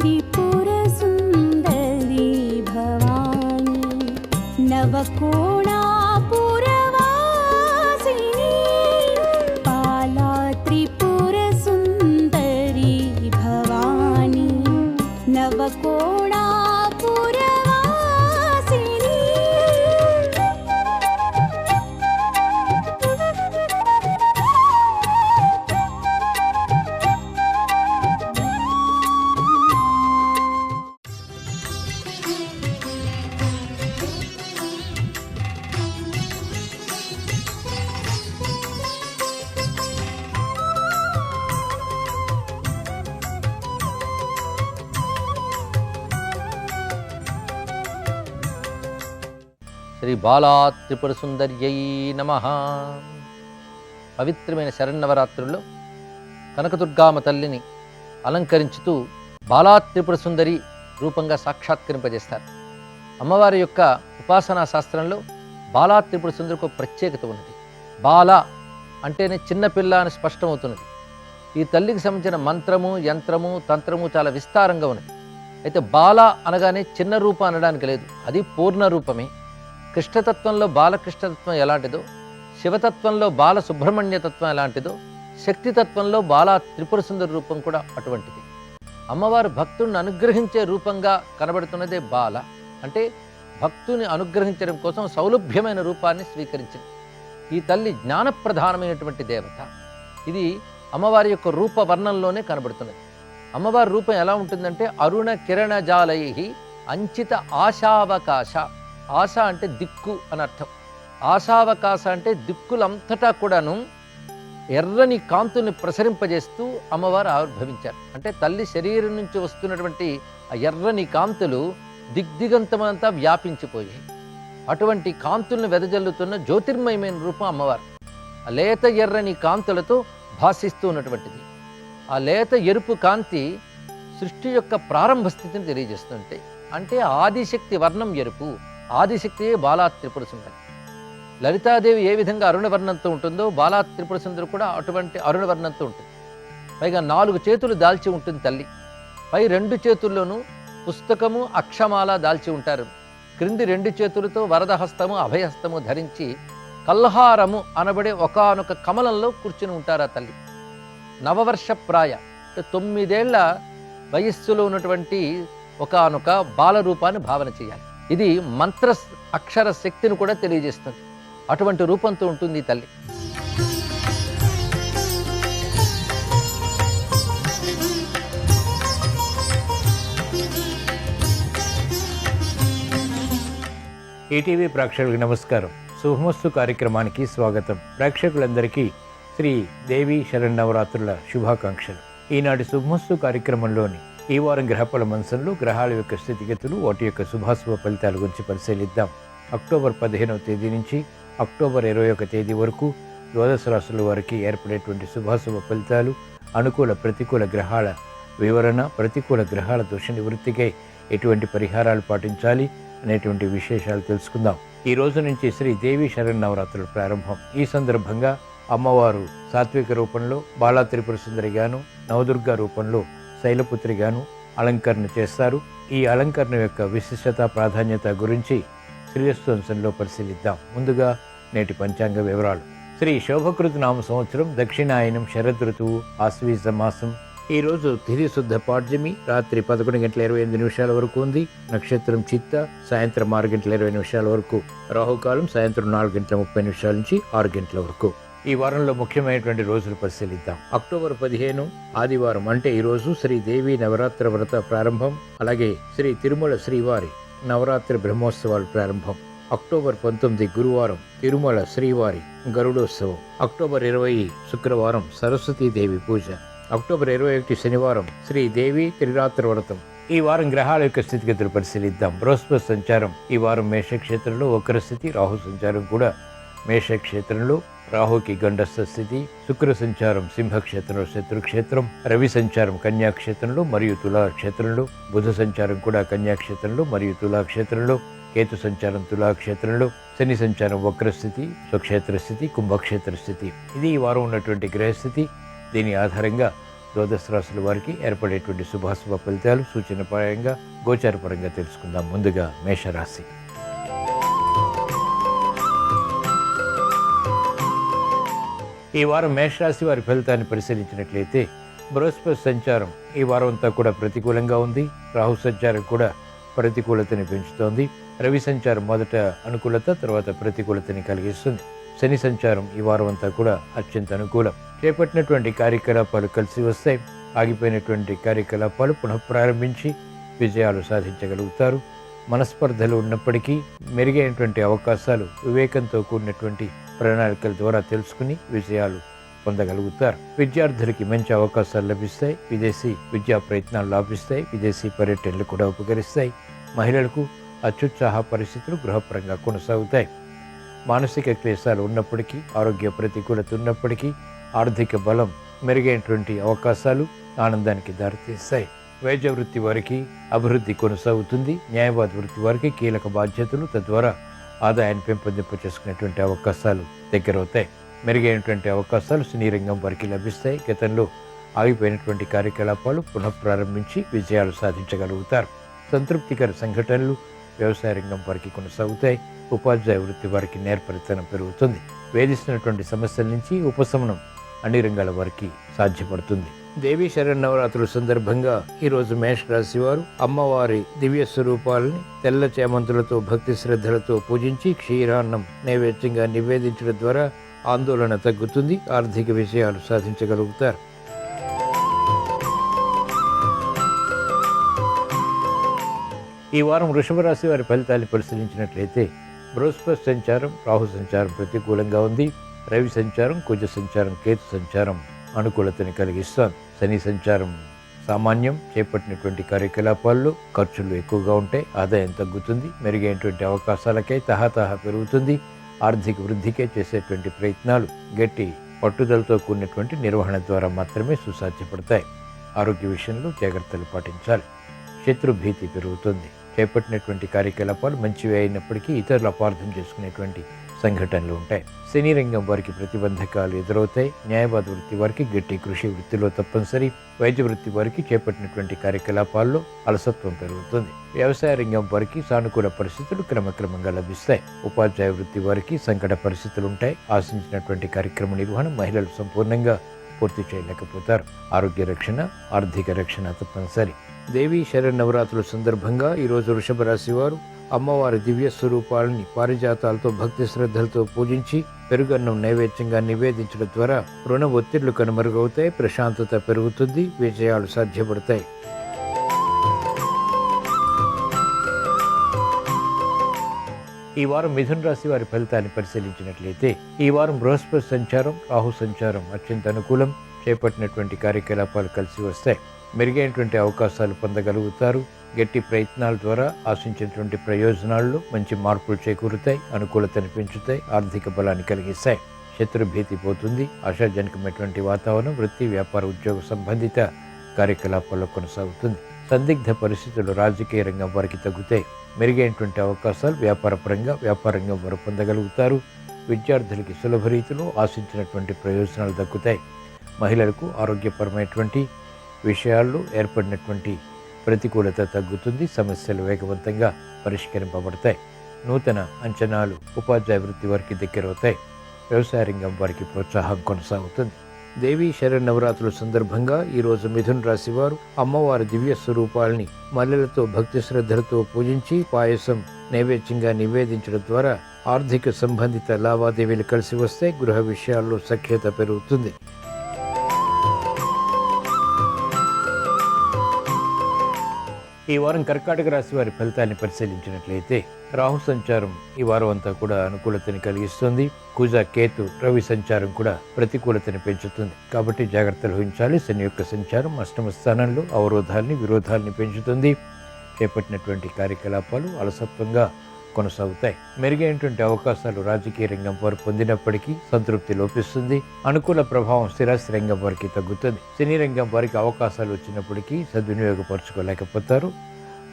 त्रिपुरसुन्दरी भवानी नवकोणापुरवासिनी बाला त्रिपुरसुन्दरी भवानी नवकोणापुरवासिनी। శ్రీ బాలా త్రిపుర సుందర్యై నమః. పవిత్రమైన శరన్నవరాత్రుల్లో కనకదుర్గామ తల్లిని అలంకరించుతూ బాలా త్రిపుర సుందరి రూపంగా సాక్షాత్కరింపజేస్తారు. అమ్మవారి యొక్క ఉపాసనా శాస్త్రంలో బాలా త్రిపుర సుందరికి ఒక ప్రత్యేకత ఉన్నది. బాల అంటేనే చిన్నపిల్ల అని స్పష్టమవుతున్నది. ఈ తల్లికి సంబంధించిన మంత్రము, యంత్రము, తంత్రము చాలా విస్తారంగా ఉన్నది. అయితే బాల అనగానే చిన్న రూపం అనడానికి లేదు, అది పూర్ణ రూపమే. కృష్ణతత్వంలో బాలకృష్ణతత్వం ఎలాంటిదో, శివతత్వంలో బాల సుబ్రహ్మణ్య తత్వం ఎలాంటిదో, శక్తితత్వంలో బాలా త్రిపుర సుందరి రూపం కూడా అటువంటిది. అమ్మవారు భక్తుడిని అనుగ్రహించే రూపంగా కనబడుతున్నదే బాల. అంటే భక్తుని అనుగ్రహించడం కోసం సౌలభ్యమైన రూపాన్ని స్వీకరించింది. ఈ తల్లి జ్ఞానప్రధానమైనటువంటి దేవత. ఇది అమ్మవారి యొక్క రూపవర్ణంలోనే కనబడుతున్నది. అమ్మవారి రూపం ఎలా ఉంటుందంటే అరుణ కిరణ జాలై అంచిత ఆశావకాశ. ఆశ అంటే దిక్కు అని అర్థం. ఆశావకాశ అంటే దిక్కులంతటా కూడాను ఎర్రని కాంతుల్ని ప్రసరింపజేస్తూ అమ్మవారు ఆవిర్భవించారు. అంటే తల్లి శరీరం నుంచి వస్తున్నటువంటి ఆ ఎర్రని కాంతులు దిగ్దిగంతమంతా వ్యాపించిపోయాయి. అటువంటి కాంతుల్ని వెదజల్లుతున్న జ్యోతిర్మయమైన రూపం అమ్మవారు. ఆ లేత ఎర్రని కాంతులతో భాసిస్తూ ఉన్నటువంటిది. ఆ లేత ఎరుపు కాంతి సృష్టి యొక్క ప్రారంభ స్థితిని తెలియజేస్తుంటే, అంటే ఆదిశక్తి వర్ణం ఎరుపు. ఆదిశక్తియే బాలా త్రిపుర సుందరి. లలితాదేవి ఏ విధంగా అరుణవర్ణంతో ఉంటుందో బాలా త్రిపుర సుందరి కూడా అటువంటి అరుణవర్ణంతో ఉంటుంది. పైగా 4 చేతులు దాల్చి ఉంటుంది తల్లి. పై 2 చేతుల్లోనూ పుస్తకము, అక్షమాల దాల్చి ఉంటారు. క్రింది 2 చేతులతో వరదహస్తము, అభయహస్తము ధరించి కల్హారము అనబడే ఒకానొక కమలంలో కూర్చుని ఉంటారు ఆ తల్లి. నవవర్షప్రాయ, 9 ఏళ్ల వయస్సులో ఉన్నటువంటి ఒకానొక బాలరూపాన్ని భావన చేయాలి. ఇది మంత్ర అక్షర శక్తిని కూడా తెలియజేస్తుంది. అటువంటి రూపంతో ఉంటుంది ఈ తల్లి. ఈటీవీ ప్రేక్షకులకు నమస్కారం. శుభమస్తు కార్యక్రమానికి స్వాగతం. ప్రేక్షకులందరికీ శ్రీ దేవి శరన్నవరాత్రుల శుభాకాంక్షలు. ఈనాటి శుభమస్తు కార్యక్రమంలోని ఈ వారం గ్రహఫల మంచంలో గ్రహాల యొక్క స్థితిగతులు, వాటి యొక్క శుభాశుభ ఫలితాల గురించి పరిశీలిద్దాం. అక్టోబర్ 15వ తేదీ నుంచి అక్టోబర్ 21వ తేదీ వరకు ద్వాదశ రాశుల వారికి ఏర్పడేటువంటి శుభాశుభ ఫలితాలు, అనుకూల ప్రతికూల గ్రహాల వివరణ, ప్రతికూల గ్రహాల దోష నివృత్తికై ఎటువంటి పరిహారాలు పాటించాలి అనేటువంటి విశేషాలు తెలుసుకుందాం. ఈ రోజు నుంచి శ్రీ దేవి శరన్నవరాత్రుల ప్రారంభం. ఈ సందర్భంగా అమ్మవారు సాత్విక రూపంలో బాలా త్రిపుర సుందరిగాను, నవదుర్గ రూపంలో శైలపుత్రిగాను అలంకరణ చేస్తారు. ఈ అలంకరణ యొక్క విశిష్టత, ప్రాధాన్యత గురించి శ్రీరస్తు అంశంలో పరిశీలిద్దాం. ముందుగా నేటి పంచాంగ వివరాలు. శ్రీ శోభకృత నామ సంవత్సరం దక్షిణాయనం శరద్ ఋతువు ఆశ్వీజ మాసం. ఈ రోజు తిథి శుద్ధ పాడ్యమి రాత్రి 11:28 వరకు ఉంది. నక్షత్రం చిత్త సాయంత్రం 6:20 వరకు. రాహుకాలం సాయంత్రం 4:30 నుంచి 6 గంటల వరకు. ఈ వారంలో ముఖ్యమైనటువంటి రోజులు పరిశీలిద్దాం. అక్టోబర్ 15 ఆదివారం, అంటే ఈ రోజు శ్రీ దేవి నవరాత్రి వ్రత ప్రారంభం. అలాగే శ్రీ తిరుమల శ్రీవారి నవరాత్రి బ్రహ్మోత్సవాలు ప్రారంభం. అక్టోబర్ 19 గురువారం తిరుమల శ్రీవారి గరుడోత్సవం. అక్టోబర్ 20 శుక్రవారం సరస్వతీదేవి పూజ. అక్టోబర్ 21 శనివారం శ్రీ దేవి త్రిరాత్రి వ్రతం. ఈ వారం గ్రహాల యొక్క స్థితిగతులు పరిశీలిద్దాం. బృహస్పతి సంచారం ఈ వారం మేషక్షేత్రంలో వక్ర స్థితి, రాహు సంచారం కూడా మేషక్షేత్రంలో, రాహుకి గండస్థ స్థితి. శుక్ర సంచారం సింహక్షేత్రంలో శత్రుక్షేత్రం, రవి సంచారం కన్యాక్షేత్రంలో మరియు తులాక్షేత్రంలో, బుధ సంచారం కూడా కన్యాక్షేత్రంలో మరియు తులాక్షేత్రంలో, కేతు సంచారం తులాక్షేత్రంలో, శని సంచారం వక్రస్థితి, స్వక్షేత్ర స్థితి, కుంభక్షేత్ర స్థితి. ఇది ఈ వారం ఉన్నటువంటి గ్రహస్థితి. దీని ఆధారంగా ద్వాదశ రాశుల వారికి ఏర్పడేటువంటి శుభాశుభ ఫలితాలు సూచనపరంగా గోచారపరంగా తెలుసుకుందాం. ముందుగా మేషరాశి. ఈ వారం మేషరాశి వారి ఫలితాన్ని పరిశీలించినట్లయితే బృహస్పతి సంచారం ఈ వారం అంతా కూడా ప్రతికూలంగా ఉంది. రాహు సంచారం కూడా ప్రతికూలతని పెంచుతోంది. రవి సంచారం మొదట అనుకూలత, తర్వాత ప్రతికూలతని కలిగిస్తుంది. శని సంచారం ఈ వారం అంతా కూడా అత్యంత అనుకూలం. చేపట్టినటువంటి కార్యకలాపాలు కలిసి వస్తాయి. ఆగిపోయినటువంటి కార్యకలాపాలు పునఃప్రారంభించి విజయాలు సాధించగలుగుతారు. మనస్పర్ధలు ఉన్నప్పటికీ మెరుగైనటువంటి అవకాశాలు వివేకంతో కూడినటువంటి ప్రణాళికల ద్వారా తెలుసుకుని విజయాలు పొందగలుగుతారు. విద్యార్థులకి మంచి అవకాశాలు లభిస్తాయి. విదేశీ విద్యా ప్రయత్నాలు లాభిస్తాయి. విదేశీ పర్యటనలు కూడా ఉపకరిస్తాయి. మహిళలకు అత్యుత్సాహ పరిస్థితులు గృహపరంగా కొనసాగుతాయి. మానసిక క్లేశాలు ఉన్నప్పటికీ, ఆరోగ్య ప్రతికూలత ఉన్నప్పటికీ ఆర్థిక బలం, మెరుగైనటువంటి అవకాశాలు ఆనందానికి దారితీస్తాయి. వైద్య వృత్తి వారికి అభివృద్ధి కొనసాగుతుంది. న్యాయవాద వృత్తి వారికి కీలక బాధ్యతలు, తద్వారా ఆదాయాన్ని పెంపొందింప చేసుకునేటువంటి అవకాశాలు దగ్గరవుతాయి. మెరుగైనటువంటి అవకాశాలు సినీ రంగం వారికి లభిస్తాయి. గతంలో ఆగిపోయినటువంటి కార్యకలాపాలు పునఃప్రారంభించి విజయాలు సాధించగలుగుతారు. సంతృప్తికర సంఘటనలు వ్యవసాయ రంగం వారికి కొనసాగుతాయి. ఉపాధ్యాయ వృత్తి వారికి నేర్పరితనం పెరుగుతుంది. వేధిస్తున్నటువంటి సమస్యల నుంచి ఉపశమనం అన్ని రంగాల వారికి సాధ్యపడుతుంది. దేవీ శరన్నవరాత్రుల సందర్భంగా ఈరోజు మేషరాశి వారు అమ్మవారి దివ్య స్వరూపాలని తెల్ల చేమంతులతో భక్తి శ్రద్ధలతో పూజించి క్షీరాన్నం నైవేద్యంగా నివేదించడం ద్వారా ఆందోళన తగ్గుతుంది. ఆర్థిక విజయాలు సాధించగలుగుతారు. ఈ వారం వృషభ రాశి వారి ఫలితాన్ని పరిశీలించినట్లయితే బృహస్పతి సంచారం, రాహు సంచారం ప్రతికూలంగా ఉంది. రవి సంచారం, కుజ సంచారం, కేతు సంచారం అనుకూలతని కలిగిస్తోంది. శని సంచారం సామాన్యం. చేపట్టినటువంటి కార్యకలాపాల్లో ఖర్చులు ఎక్కువగా ఉంటాయి. ఆదాయం తగ్గుతుంది. మెరుగైనటువంటి అవకాశాలకై తహతహ పెరుగుతుంది. ఆర్థిక వృద్ధికే చేసేటువంటి ప్రయత్నాలు గట్టి పట్టుదలతో కూడినటువంటి నిర్వహణ ద్వారా మాత్రమే సుసాధ్యపడతాయి. ఆరోగ్య విషయంలో జాగ్రత్తలు పాటించాలి. శత్రు భీతి పెరుగుతుంది. చేపట్టినటువంటి కార్యకలాపాలు మంచివి అయినప్పటికీ ఇతరులు అపార్థం చేసుకునేటువంటి సంఘటనలు ఉంటాయి. సినీ రంగం వారికి ప్రతిబంధకాలు ఎదురవుతాయి. న్యాయవాద వృత్తి వారికి గట్టి కృషి వృత్తిలో తప్పనిసరి. వైద్య వృత్తి వారికి చేపట్టినటువంటి కార్యకలాపాల్లో అలసత్వం పెరుగుతుంది. వ్యవసాయ రంగం వారికి సానుకూల పరిస్థితులు క్రమక్రమంగా లభిస్తాయి. ఉపాధ్యాయ వృత్తి వారికి సంకట పరిస్థితులు ఉంటాయి. ఆశించినటువంటి కార్యక్రమ నిర్వహణ మహిళలు సంపూర్ణంగా పూర్తి చేయలేకపోతారు. ఆరోగ్య రక్షణ, ఆర్థిక రక్షణ తప్పనిసరి. దేవీ శరన్నవరాత్రుల సందర్భంగా ఈరోజు వృషభ రాశి వారు అమ్మవారి దివ్య స్వరూపాలని పారిజాతాలతో భక్తి శ్రద్ధలతో పూజించి పెరుగన్నం నైవేద్యంగా నివేదించడం ద్వారా రుణ ఒత్తిళ్లు కనుమరుగవుతాయి. ప్రశాంతత పెరుగుతుంది. విజయాలు సాధ్యపడతాయి. ఈ వారం మిథున రాశి వారి ఫలితాన్ని పరిశీలించినట్లయితే ఈ వారం బృహస్పతి సంచారం, రాహు సంచారం అత్యంత అనుకూలం. చేపట్టినటువంటి కార్యకలాపాలు కలిసి వస్తాయి. మెరుగైనటువంటి అవకాశాలు పొందగలుగుతారు. గట్టి ప్రయత్నాల ద్వారా ఆశించినటువంటి ప్రయోజనాల్లో మంచి మార్పులు చేకూరుతాయి. అనుకూలతను పెంచుతాయి. ఆర్థిక బలాన్ని కలిగిస్తాయి. శత్రు భీతి పోతుంది. ఆశాజనకమైనటువంటి వాతావరణం వృత్తి, వ్యాపార, ఉద్యోగ సంబంధిత కార్యకలాపాల్లో కొనసాగుతుంది. సందిగ్ధ పరిస్థితులు రాజకీయ రంగం వారికి తగ్గుతాయి. మెరుగైనటువంటి అవకాశాలు వ్యాపార రంగం వారు పొందగలుగుతారు. విద్యార్థులకి సులభ రీతిలో ఆశించినటువంటి ప్రయోజనాలు దక్కుతాయి. మహిళలకు ఆరోగ్యపరమైనటువంటి విషయాల్లో ఏర్పడినటువంటి ప్రతికూలత తగ్గుతుంది. సమస్యలు వేగవంతంగా పరిష్కరింపబడతాయి. నూతన అంచనాలు ఉపాధ్యాయ వృత్తి వారికి దగ్గరవుతాయి. వ్యవసాయ రంగం వారికి ప్రోత్సాహం కొనసాగుతుంది. దేవీ శరన్నవరాత్రుల సందర్భంగా ఈరోజు మిథున రాశి వారు అమ్మవారి దివ్య స్వరూపాలని మల్లెలతో భక్తి శ్రద్ధలతో పూజించి పాయసం నైవేద్యంగా నివేదించడం ద్వారా ఆర్థిక సంబంధిత లావాదేవీలు కలిసి వస్తే గృహ విషయాల్లో సఖ్యత పెరుగుతుంది. ఈ వారం కర్కాటక రాశి వారి ఫలితాన్ని పరిశీలించినట్లయితే రాహు సంచారం ఈ వారం అంతా కూడా అనుకూలతని కలిగిస్తుంది. కుజ, కేతు, రవి సంచారం కూడా ప్రతికూలతని పెంచుతుంది. కాబట్టి జాగ్రత్తలు వహించాలి. శని యొక్క సంచారం అష్టమ స్థానంలో అవరోధాలని, విరోధాలని పెంచుతుంది. చేపట్టినటువంటి కార్యకలాపాలు అలసత్వంగా కొనసాగుతాయి. మెరుగైనటువంటి అవకాశాలు రాజకీయ రంగం వారు పొందినప్పటికీ సంతృప్తి లోపిస్తుంది. అనుకూల ప్రభావం స్థిరాస్తి రంగం వారికి తగ్గుతుంది. సినీ రంగం వారికి అవకాశాలు వచ్చినప్పటికీ సద్వినియోగపరచుకోలేకపోతారు.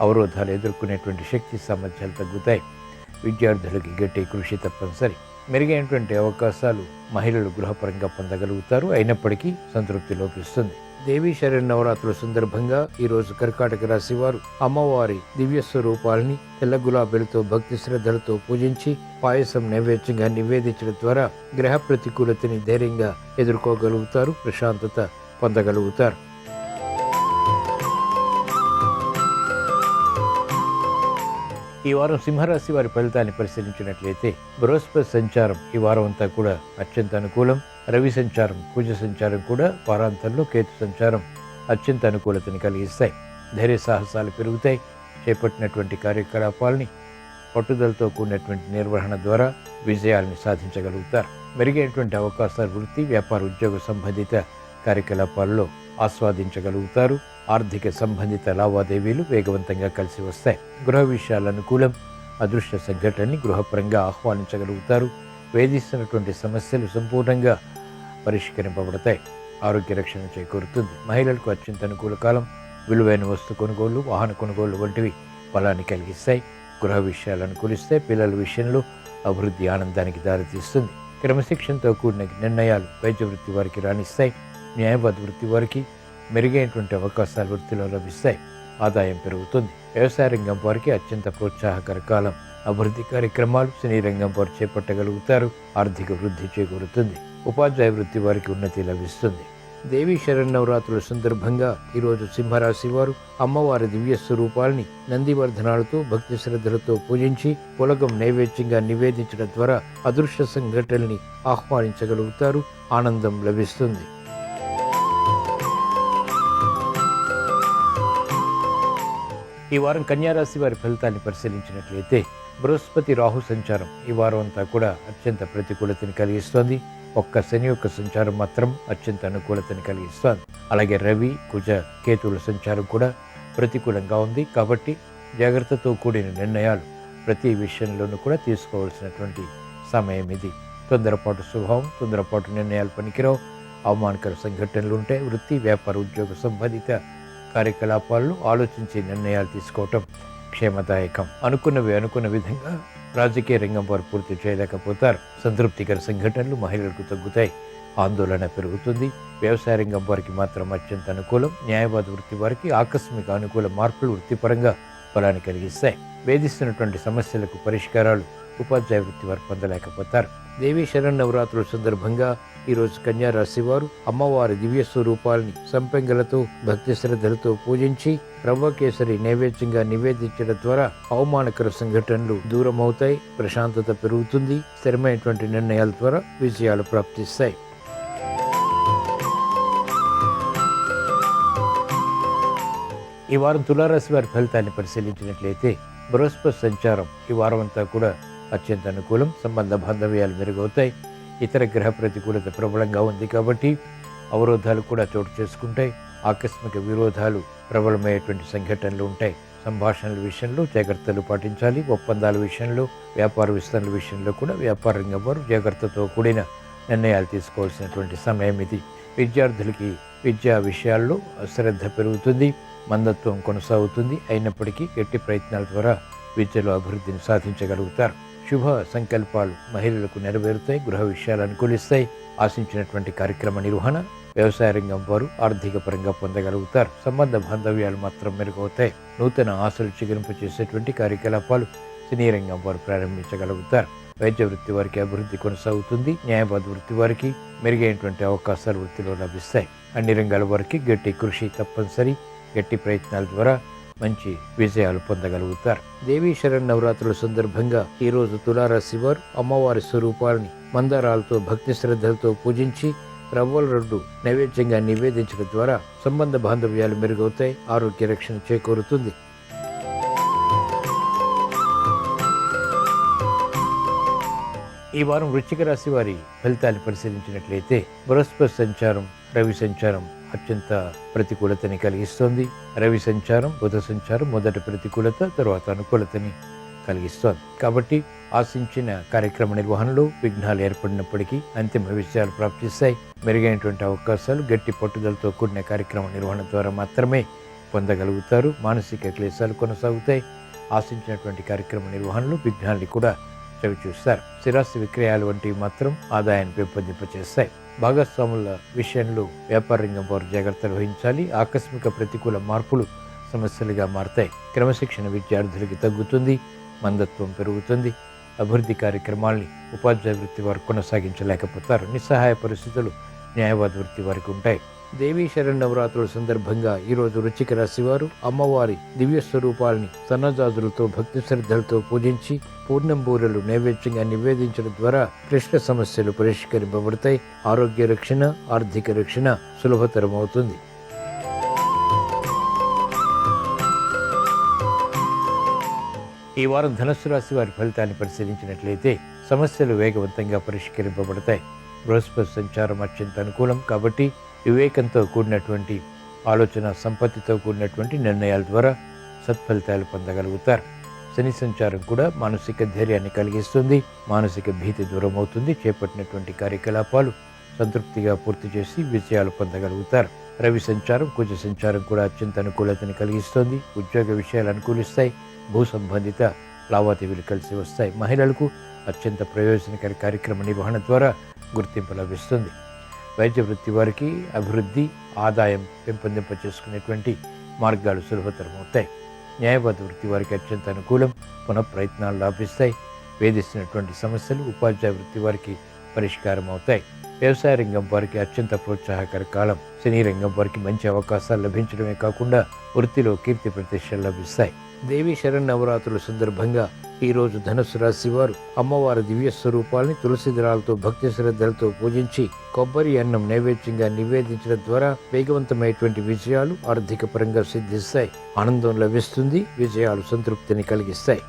అవరోధాలు ఎదుర్కొనేటువంటి శక్తి సామర్థ్యాలు తగ్గుతాయి. విద్యార్థులకి గట్టి కృషి తప్పనిసరి. మెరుగైనటువంటి అవకాశాలు మహిళలు గృహపరంగా పొందగలుగుతారు. అయినప్పటికీ సంతృప్తి లోపిస్తుంది. దేవీ శరన్నవరాత్రుల సందర్భంగా ఈరోజు కర్కాటక రాశి వారు అమ్మవారి దివ్య స్వరూపాలని తెల్ల గులాబీలతో భక్తి శ్రద్ధలతో పూజించి పాయసం నైవేద్యంగా నివేదించడం ద్వారా గ్రహ ప్రతికూలతని ధైర్యంగా ఎదుర్కోగలుగుతారు, ప్రశాంతత పొందగలుగుతారు. ఈ వారం సింహరాశి వారి ఫలితాన్ని పరిశీలించినట్లయితే బృహస్పతి సంచారం ఈ వారం అంతా కూడా అత్యంత అనుకూలం. రవి సంచారం, కుజ సంచారం కూడా వారాంతంలో కేతు సంచారం అత్యంత అనుకూలతని కలిగిస్తాయి. ధైర్య సాహసాలు పెరుగుతాయి. చేపట్టినటువంటి కార్యకలాపాలని పట్టుదలతో కూడినటువంటి నిర్వహణ ద్వారా విజయాలను సాధించగలుగుతారు. మెరుగైనటువంటి అవకాశాలు వృత్తి, వ్యాపార, ఉద్యోగ సంబంధిత కార్యకలాపాల్లో ఆస్వాదించగలుగుతారు. ఆర్థిక సంబంధిత లావాదేవీలు వేగవంతంగా కలిసి వస్తాయి. గృహ విషయాల అనుకూలం. అదృష్ట సంఘటనని గృహపరంగా ఆహ్వానించగలుగుతారు. వేధిస్తున్నటువంటి సమస్యలు సంపూర్ణంగా పరిష్కరింపబడతాయి. ఆరోగ్య రక్షణ చేకూరుతుంది. మహిళలకు అత్యంత అనుకూల కాలం. విలువైన వస్తు కొనుగోళ్లు, వాహన కొనుగోళ్లు వంటివి బలాన్ని కలిగిస్తాయి. గృహ విషయాలు అనుకూలిస్తే పిల్లల విషయంలో అభివృద్ధి ఆనందానికి దారితీస్తుంది. క్రమశిక్షణతో కూడిన నిర్ణయాలు వైద్య వృత్తి వారికి రాణిస్తాయి. న్యాయవాద వృత్తి వారికి మెరుగైనటువంటి అవకాశాలు వృత్తిలో లభిస్తాయి. ఆదాయం పెరుగుతుంది. వ్యవసాయ రంగం వారికి అత్యంత ప్రోత్సాహకర కాలం. అభివృద్ధి కార్యక్రమాలు సినీ రంగం వారు చేపట్టగలుగుతారు. ఆర్థిక వృద్ధి చేకూరుతుంది. ఉపాధ్యాయ వృత్తి వారికి ఉన్నతి లభిస్తుంది. దేవీ శరన్నవరాత్రుల సందర్భంగా ఈరోజు సింహరాశి వారు అమ్మవారి దివ్య స్వరూపాలని నందివర్ధనాలతో భక్తి శ్రద్ధలతో పూజించి పులగం నైవేద్యంగా నివేదించడం ద్వారా అదృష్ట సంఘటనల్ని ఆహ్వానించగలుగుతారు. ఆనందం లభిస్తుంది. ఈ వారం కన్యారాశి వారి ఫలితాన్ని పరిశీలించినట్లయితే బృహస్పతి రాహు సంచారం ఈ వారం అంతా కూడా అత్యంత ప్రతికూలతని కలిగిస్తోంది. ఒక్క శని యొక్క సంచారం మాత్రం అత్యంత అనుకూలతని కలిగిస్తోంది. అలాగే రవి, కుజ, కేతువుల సంచారం కూడా ప్రతికూలంగా ఉంది. కాబట్టి జాగ్రత్తతో కూడిన నిర్ణయాలు ప్రతి విషయంలోనూ కూడా తీసుకోవాల్సినటువంటి సమయం ఇది. తొందరపాటు స్వభావం, తొందరపాటు నిర్ణయాలు పనికిరావు. అవమానకర సంఘటనలు ఉంటాయి. వృత్తి, వ్యాపార, ఉద్యోగ సంబంధిత కార్యకలాపాలను ఆలోచించి నిర్ణయాలు తీసుకోవటం క్షేమదాయకం. అనుకున్న విధంగా రాజకీయ రంగం వారు పూర్తి చేయలేకపోతారు. సంతృప్తికర సంఘటనలు మహిళలకు తగ్గుతాయి. ఆందోళన పెరుగుతుంది. వ్యవసాయ రంగం వారికి మాత్రం అత్యంత అనుకూలం. న్యాయవాద వృత్తి వారికి ఆకస్మిక అనుకూల మార్పులు వృత్తిపరంగా బలాన్ని కలిగిస్తాయి. వేధిస్తున్నటువంటి సమస్యలకు పరిష్కారాలు ఉపాధ్యాయ వృత్తి వారు పొందలేకపోతారు. దేవీ శరన్నవరాత్రుల సందర్భంగా ఈరోజు కన్యారాశి వారు అమ్మవారి దివ్య స్వరూపాలని సంపెంగలతో భక్తి శ్రద్ధలతో పూజించి రవ్వ కేసరి నైవేద్యంగా నివేదించడం ద్వారా అవమానకర సంఘటనలు దూరమవుతాయి. ప్రశాంతత పెరుగుతుంది. స్థిరమైనటువంటి నిర్ణయాల ద్వారా విజయాలు ప్రాప్తిస్తాయి. ఈ వారం తులారాశి వారి ఫలితాన్ని పరిశీలించినట్లయితే బృహస్పతి సంచారం ఈ వారం అంతా కూడా అత్యంత అనుకూలం. సంబంధ బాంధవ్యాలు మెరుగవుతాయి. ఇతర గ్రహ ప్రతికూలత ప్రబలంగా ఉంది కాబట్టి అవరోధాలు కూడా చోటు చేసుకుంటాయి. ఆకస్మిక విరోధాలు ప్రబలమయ్యేటువంటి సంఘటనలు ఉంటాయి. సంభాషణల విషయంలో జాగ్రత్తలు పాటించాలి. ఒప్పందాల విషయంలో, వ్యాపార విస్తరణల విషయంలో కూడా వ్యాపార రంగం వారు జాగ్రత్తతో కూడిన నిర్ణయాలు తీసుకోవాల్సినటువంటి సమయం ఇది. విద్యార్థులకి విద్యా విషయాల్లో శ్రద్ధ పెరుగుతుంది. మందత్వం కొనసాగుతుంది. అయినప్పటికీ గట్టి ప్రయత్నాల ద్వారా విద్యలో అభివృద్ధిని సాధించగలుగుతారు. శుభ సంకల్పాలు మహిళలకు నెరవేరుతాయి. గృహ విషయాలు అనుకూలిస్తాయి. ఆశించినటువంటి కార్యక్రమ నిర్వహణ వ్యవసాయ రంగం వారు ఆర్థిక పరంగా పొందగలుగుతారు. సంబంధ బాంధవ్యాలు మాత్రం మెరుగవుతాయి. నూతన ఆశలు చిగురింపు చేసేటువంటి కార్యకలాపాలు సినీ రంగం వారు ప్రారంభించగలుగుతారు. వైద్య వృత్తి వారికి అభివృద్ధి కొనసాగుతుంది. న్యాయవాద వృత్తి వారికి మెరుగైనటువంటి అవకాశాలు వృత్తిలో లభిస్తాయి. అన్ని రంగాల వారికి గట్టి కృషి తప్పనిసరి. గట్టి ప్రయత్నాల ద్వారా మంచి విజయాలు పొందగలుగుతారు. దేవీ శరన్నవరాత్రుల సందర్భంగా ఈరోజు తులారాశి వారు అమ్మవారి స్వరూపాలని మందారాలతో భక్తి శ్రద్ధలతో పూజించి రవ్వల రొడ్డు నైవేద్యంగా నివేదించడం ద్వారా సంబంధ బాంధవ్యాలు మెరుగవుతాయి. ఆరోగ్య రక్షణ చేకూరుతుంది. ఈ వారం వృశ్చిక రాశి వారి ఫలితాన్ని పరిశీలించినట్లయితే బృహస్పతి సంచారం, రవి సంచారం అత్యంత ప్రతికూలతని కలిగిస్తోంది. రవి సంచారం, బుధ సంచారం మొదట ప్రతికూలత, తర్వాత అనుకూలతని కలిగిస్తోంది. కాబట్టి ఆశించిన కార్యక్రమ నిర్వహణలో విఘ్నాలు ఏర్పడినప్పటికీ అంతిమ విజయాలు ప్రాప్తిస్తాయి. మెరుగైనటువంటి అవకాశాలు గట్టి పట్టుదలతో కూడిన కార్యక్రమ నిర్వహణ ద్వారా మాత్రమే పొందగలుగుతారు. మానసిక క్లేశాలు కొనసాగుతాయి. ఆశించినటువంటి కార్యక్రమ నిర్వహణలో విఘ్నాల్ని కూడా చవి చూస్తారు. స్థిరాస్తి విక్రయాలు వంటివి మాత్రం ఆదాయాన్ని పెంపొందింపచేస్తాయి. భాగస్వాముల విషయంలో వ్యాపార రంగం వారు జాగ్రత్తలు వహించాలి. ఆకస్మిక ప్రతికూల మార్పులు సమస్యలుగా మారతాయి. క్రమశిక్షణ విద్యార్థులకి తగ్గుతుంది, మందత్వం పెరుగుతుంది. అభివృద్ధి కార్యక్రమాల్ని ఉపాధ్యాయ వృత్తి వారు కొనసాగించలేకపోతారు. నిస్సహాయ పరిస్థితులు న్యాయవాద వృత్తి వారికి ఉంటాయి. దేవీ శరన్నవరాత్రుల సందర్భంగా ఈరోజు వృశ్చిక రాశి వారు అమ్మవారి దివ్య స్వరూపాలని సన్నజాజులతో భక్తి శ్రద్ధలతో పూజించి పూర్ణం బూరెలు నైవేద్యంగా నివేదించడం ద్వారా క్లిష్ట సమస్యలు పరిష్కరింపబడతాయి. ఆరోగ్య రక్షణ, ఆర్థిక రక్షణ సులభతరం అవుతుంది. ఈ వారం ధనుస్సు రాశి వారి ఫలితాన్ని పరిశీలించినట్లయితే సమస్యలు వేగవంతంగా పరిష్కరింపబడతాయి. బృహస్పతి సంచారం అత్యంత అనుకూలం కాబట్టి వివేకంతో కూడినటువంటి ఆలోచన, సంపత్తితో కూడినటువంటి నిర్ణయాల ద్వారా సత్ఫలితాలు పొందగలుగుతారు. శని సంచారం కూడా మానసిక ధైర్యాన్ని కలిగిస్తుంది. మానసిక భీతి దూరం అవుతుంది. చేపట్టినటువంటి కార్యకలాపాలు సంతృప్తిగా పూర్తి చేసి విజయాలు పొందగలుగుతారు. రవి సంచారం, కుజ సంచారం కూడా అత్యంత అనుకూలతని కలిగిస్తుంది. ఉద్యోగ విషయాలు అనుకూలిస్తాయి. భూ సంబంధిత లావాదేవీలు కలిసి వస్తాయి. మహిళలకు అత్యంత ప్రయోజనకర కార్యక్రమ నిర్వహణ ద్వారా గుర్తింపు లభిస్తుంది. వైద్య వృత్తి వారికి అభివృద్ధి, ఆదాయం పెంపొందింప చేసుకునేటువంటి మార్గాలు సులభతరం అవుతాయి. న్యాయవాద వృత్తి వారికి అత్యంత అనుకూలం. పునఃప్రయత్నాలు లాభిస్తాయి. వేధిస్తున్నటువంటి సమస్యలు ఉపాధ్యాయ వృత్తి వారికి పరిష్కారం అవుతాయి. వ్యవసాయ రంగం వారికి అత్యంత ప్రోత్సాహకర కాలం. సినీ రంగం వారికి మంచి అవకాశాలు లభించడమే కాకుండా వృత్తిలో కీర్తి ప్రతిష్టలు లభిస్తాయి. దేవీ శరన్నవరాత్రుల సందర్భంగా ఈరోజు ధనుస్సు రాశి వారు అమ్మవారి దివ్య స్వరూపాలని తులసి దళాలతో భక్తి శ్రద్ధలతో పూజించి కొబ్బరి అన్నం నైవేద్యంగా నివేదించడం ద్వారా వేగవంతమైనటువంటి విజయాలు ఆర్థిక పరంగా సిద్ధిస్తాయి. ఆనందం లభిస్తుంది. విజయాలు సంతృప్తిని కలిగిస్తాయి.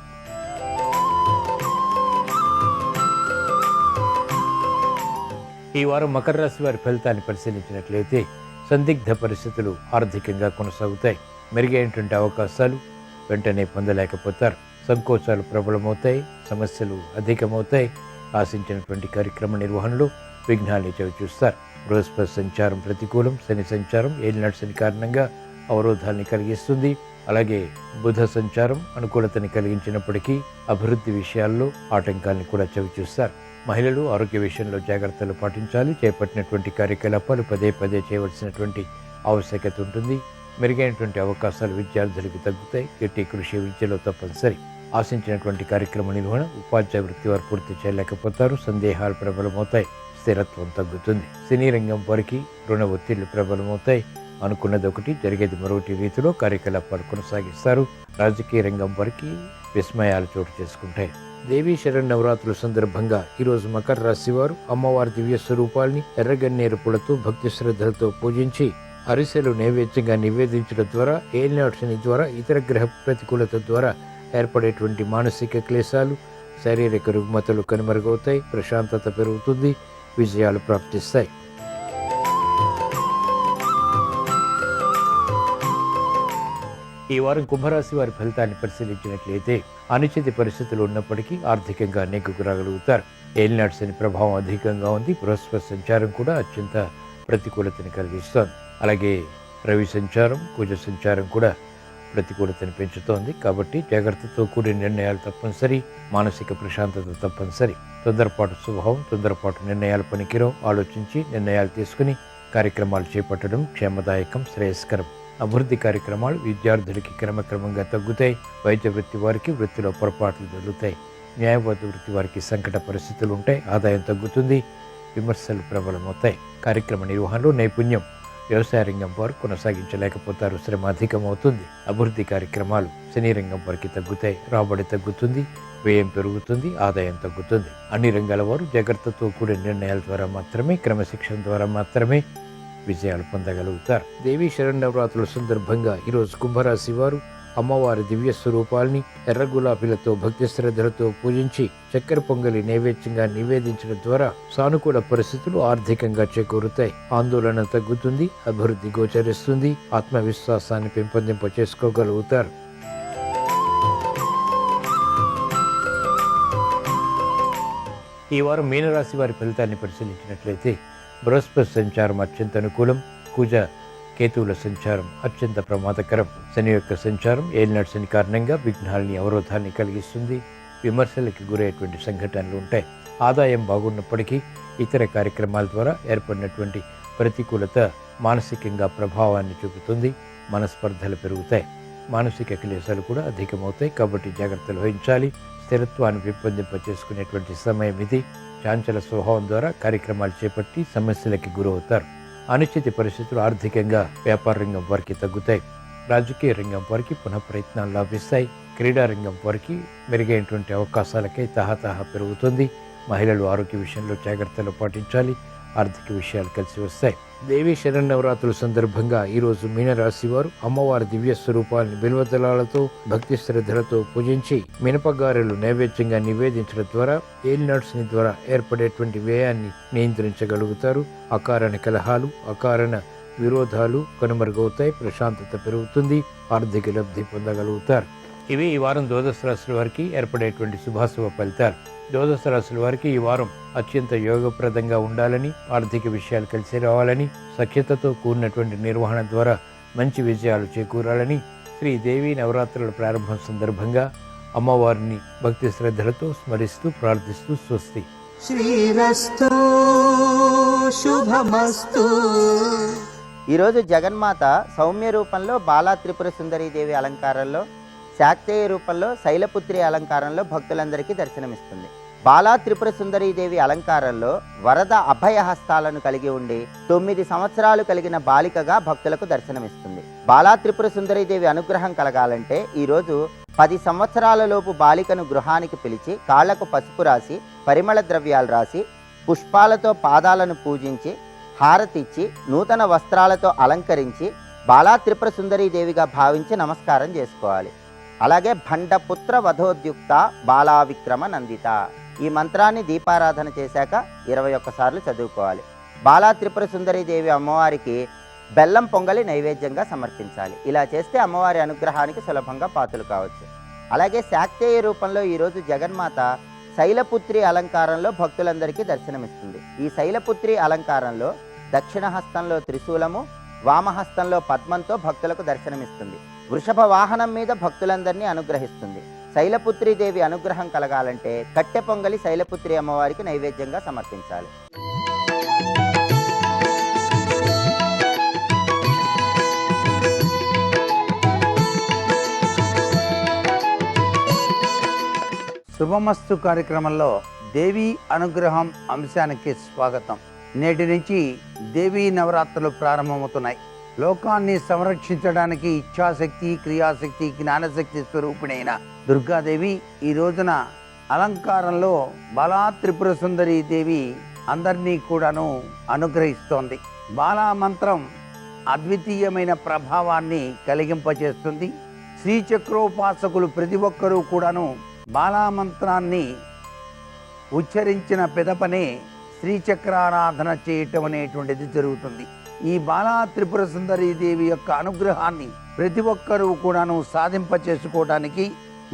ఈ వారం మకర రాశి వారి ఫలితాన్ని పరిశీలించినట్లయితే సందిగ్ధ పరిస్థితులు ఆర్థికంగా కొనసాగుతాయి. మెరుగైనటువంటి అవకాశాలు వెంటనే పొందలేకపోతారు. సంకోచాలు ప్రబలమవుతాయి. సమస్యలు అధికమవుతాయి. ఆశించినటువంటి కార్యక్రమ నిర్వహణలో విఘ్నాలు చవిచూస్తారు. బృహస్పతి సంచారం ప్రతికూలం. శని సంచారం ఏలినాటి శని కారణంగా అవరోధాన్ని కలిగిస్తుంది. అలాగే బుధ సంచారం అనుకూలతని కలిగించినప్పటికీ అభివృద్ధి విషయాల్లో ఆటంకాలను కూడా చవిచూస్తారు. మహిళలు ఆరోగ్య విషయంలో జాగ్రత్తలు పాటించాలి. చేపట్టినటువంటి కార్యకలాపాలు పదే పదే చేయవలసినటువంటి ఆవశ్యకత ఉంటుంది. మెరుగైనటువంటి అవకాశాలు విద్యార్థులకు తగ్గుతాయి. గట్టి కృషి విద్యలో తప్పనిసరి. ఆశించినటువంటి కార్యక్రమ నిర్వహణ ఉపాధ్యాయ వృత్తి వారు పూర్తి చేయలేకపోతారు. సందేహాలు ప్రబలమవుతాయి. స్థిరత్వం తగ్గుతుంది. సినీ రంగం వారికి రుణ ఒత్తిళ్లు ప్రబలమవుతాయి. అనుకున్నది ఒకటి, జరిగేది మరొకటి రీతిలో కార్యకలాపాలు కొనసాగిస్తారు. రాజకీయ రంగం వారికి విస్మయాలు చోటు చేసుకుంటాయి. దేవీ శరన్నవరాత్రుల సందర్భంగా ఈరోజు మకర రాశి వారు అమ్మవారి దివ్య స్వరూపాల్ని ఎర్రగన్నేరు పూలతో భక్తి శ్రద్ధలతో పూజించి అరిసెలు నైవేద్యంగా నివేదించడం ద్వారా ఏలినాటి శని ద్వారా ఇతర గ్రహ ప్రతికూలత ద్వారా ఏర్పడేటువంటి మానసిక క్లేశాలు, శారీరక రుగ్మతలు కనుమరుగవుతాయి. ప్రశాంతత పెరుగుతుంది. విజయాలు ప్రాప్తిస్తాయి. ఈ వారం కుంభరాశి వారి ఫలితాన్ని పరిశీలించినట్లయితే అనిశ్చిత పరిస్థితులు ఉన్నప్పటికీ ఆర్థికంగా నెగ్గుకు రాగలుగుతారు. ఏలినాటి శని ప్రభావం అధికంగా ఉంది. బృహస్పతి సంచారం కూడా అత్యంత ప్రతికూలతని కలిగిస్తోంది. అలాగే రవి సంచారం, కుజ సంచారం కూడా ప్రతికూలతని పెంచుతోంది. కాబట్టి జాగ్రత్తతో కూడిన నిర్ణయాలు తప్పనిసరి. మానసిక ప్రశాంతత తప్పనిసరి. తొందరపాటు స్వభావం, తొందరపాటు నిర్ణయాలు పనికిరావు. ఆలోచించి నిర్ణయాలు తీసుకుని కార్యక్రమాలు చేపట్టడం క్షేమదాయకం, శ్రేయస్కరం. అభివృద్ధి కార్యక్రమాలు విద్యార్థులకి క్రమక్రమంగా తగ్గుతాయి. వైద్య వృత్తి వారికి వృత్తిలో పొరపాట్లు జరుగుతాయి. న్యాయవాద వృత్తి వారికి సంకట పరిస్థితులు ఉంటాయి. ఆదాయం తగ్గుతుంది. విమర్శలు ప్రబలమవుతాయి. కార్యక్రమ నిర్వహణలో నైపుణ్యం వ్యవసాయ రంగం వారు కొనసాగించలేకపోతారు. శ్రమ అధికమవుతుంది. అభివృద్ధి కార్యక్రమాలు సినీ రంగం వారికి తగ్గుతాయి. రాబడి తగ్గుతుంది. వ్యయం పెరుగుతుంది. ఆదాయం తగ్గుతుంది. అన్ని రంగాల వారు జాగ్రత్తతో కూడిన నిర్ణయాల ద్వారా మాత్రమే, క్రమశిక్షణ ద్వారా మాత్రమే విజయాలు పొందగలుగుతారు. దేవీ శరన్నవరాత్రుల సందర్భంగా ఈరోజు కుంభరాశి వారు అమ్మవారి దివ్య స్వరూపాల్ని ఎర్ర గులాబీలతో భక్తి శ్రద్ధలతో పూజించి చక్కెర పొంగలి నైవేద్యంగా నివేదించడం ద్వారా సానుకూల పరిస్థితులు ఆర్థికంగా చేకూరుతాయి. ఆందోళన తగ్గుతుంది. అభివృద్ధి గోచరిస్తుంది. ఆత్మవిశ్వాసాన్ని పెంపొందింప చేసుకోగలుగుతారు. ఈ వారం మీనరాశి వారి ఫలితాన్ని పరిశీలించినట్లయితే బృహస్పతి సంచారం అత్యంత అనుకూలం. కుజ కేతువుల సంచారం అత్యంత ప్రమాదకరం. శని యొక్క సంచారం ఏలినాటి శని కారణంగా విఘ్నాలని, అవరోధాన్ని కలిగిస్తుంది. విమర్శలకి గురయ్యేటువంటి సంఘటనలు ఉంటాయి. ఆదాయం బాగున్నప్పటికీ ఇతర కార్యక్రమాల ద్వారా ఏర్పడినటువంటి ప్రతికూలత మానసికంగా ప్రభావాన్ని చూపుతుంది. మనస్పర్ధలు పెరుగుతాయి, మానసిక క్లేశాలు కూడా అధికమవుతాయి. కాబట్టి జాగ్రత్తలు వహించాలి. స్థిరత్వాన్ని పెంపొందింపచేసుకునేటువంటి సమయం ఇది. చాంచల స్వభావం ద్వారా కార్యక్రమాలు చేపట్టి సమస్యలకి గురవుతారు. అనిశ్చిత పరిస్థితులు ఆర్థికంగా వ్యాపార రంగం వారికి తగ్గుతాయి. రాజకీయ రంగం వారికి పునః ప్రయత్నాలు లాభిస్తాయి. క్రీడా రంగం వారికి మెరుగైనటువంటి అవకాశాలకై తహతహ పెరుగుతుంది. మహిళలు ఆరోగ్య విషయంలో జాగ్రత్తలు పాటించాలి. ఆర్థిక విషయాలు కలిసి వస్తాయి. దేవీ శరన్నవరాత్రుల సందర్భంగా ఈరోజు మీనరాశి వారు అమ్మవారి దివ్య స్వరూపాన్ని బిల్వదళాలతో భక్తి శ్రద్ధలతో పూజించి మినపగారెలు నైవేద్యంగా నివేదించడం ద్వారా ఏలినట్స్ని ద్వారా ఏర్పడేటువంటి వ్యయాన్ని నియంత్రించగలుగుతారు. అకారణ కలహాలు, అకారణ విరోధాలు కనుమరుగవుతాయి. ప్రశాంతత పెరుగుతుంది. ఆర్థిక లబ్ధి పొందగలుగుతారు. ఇవి ఈ వారం ద్వాదశ రాశుల వారికి ఏర్పడేటువంటి శుభాశుభ ఫలితాలు. ద్వాదశ రాశుల వారికి ఈ వారం అత్యంత యోగప్రదంగా ఉండాలని, ఆర్థిక విషయాలు కలిసి రావాలని, సఖ్యతతో కూడినటువంటి నిర్వహణ ద్వారా మంచి విజయాలు చేకూరాలని శ్రీ దేవీ నవరాత్రుల ప్రారంభం సందర్భంగా అమ్మవారిని భక్తి శ్రద్ధలతో స్మరిస్తూ ప్రార్థిస్తూ స్వస్తి. శ్రీరస్తు శుభమస్తు. ఈరోజు జగన్మాత సౌమ్య రూపంలో బాలా త్రిపుర సుందరీదేవి అలంకారంలో, శాక్తేయ రూపంలో శైలపుత్రి అలంకారంలో భక్తులందరికీ దర్శనమిస్తుంది. బాలా త్రిపుర సుందరీదేవి అలంకారంలో వరద అభయహస్తాలను కలిగి ఉండి 9 సంవత్సరాలు కలిగిన బాలికగా భక్తులకు దర్శనమిస్తుంది. బాలా త్రిపుర సుందరీదేవి అనుగ్రహం కలగాలంటే ఈరోజు 10 సంవత్సరాలలోపు బాలికను గృహానికి పిలిచి కాళ్లకు పసుపు రాసి, పరిమళ ద్రవ్యాలు రాసి, పుష్పాలతో పాదాలను పూజించి, హారతిచ్చి, నూతన వస్త్రాలతో అలంకరించి బాలా త్రిపుర సుందరీదేవిగా భావించి నమస్కారం చేసుకోవాలి. అలాగే భండపుత్ర వధోద్యుక్త బాలా విక్రమ నందిత ఈ మంత్రాన్ని దీపారాధన చేశాక 21 సార్లు చదువుకోవాలి. బాలా త్రిపుర సుందరీదేవి అమ్మవారికి బెల్లం పొంగలి నైవేద్యంగా సమర్పించాలి. ఇలా చేస్తే అమ్మవారి అనుగ్రహానికి సులభంగా పాత్రలు కావచ్చు. అలాగే శాక్తేయ రూపంలో ఈరోజు జగన్మాత శైలపుత్రి అలంకారంలో భక్తులందరికీ దర్శనమిస్తుంది. ఈ శైలపుత్రి అలంకారంలో దక్షిణ హస్తంలో త్రిశూలము, వామహస్తంలో పద్మంతో భక్తులకు దర్శనమిస్తుంది. వృషభ వాహనం మీద భక్తులందరినీ అనుగ్రహిస్తుంది. శైలపుత్రి దేవి అనుగ్రహం కలగాలంటే కట్టె పొంగలి శైలపుత్రి అమ్మవారికి నైవేద్యంగా సమర్పించాలి. శుభమస్తు కార్యక్రమంలో దేవీ అనుగ్రహం అంశానికి స్వాగతం. నేటి నుంచి దేవీ నవరాత్రులు ప్రారంభమవుతున్నాయి. లోకాన్ని సంరక్షించడానికి ఇచ్ఛాశక్తి, క్రియాశక్తి, జ్ఞానశక్తి స్వరూపిణైన దుర్గాదేవి ఈ రోజున అలంకారంలో బాలా త్రిపుర సుందరీ దేవి అందరినీ కూడాను అనుగ్రహిస్తోంది. బాలా మంత్రం అద్వితీయమైన ప్రభావాన్ని కలిగింపచేస్తుంది. శ్రీచక్రోపాసకులు ప్రతి ఒక్కరూ కూడాను బాలా మంత్రాన్ని ఉచ్చరించిన పిదపనే శ్రీచక్రారాధన చేయటం అనేటువంటిది జరుగుతుంది. ఈ బాలా త్రిపుర సుందరీ దేవి యొక్క అనుగ్రహాన్ని ప్రతి ఒక్కరూ కూడాను సాధింపచేసుకోవడానికి,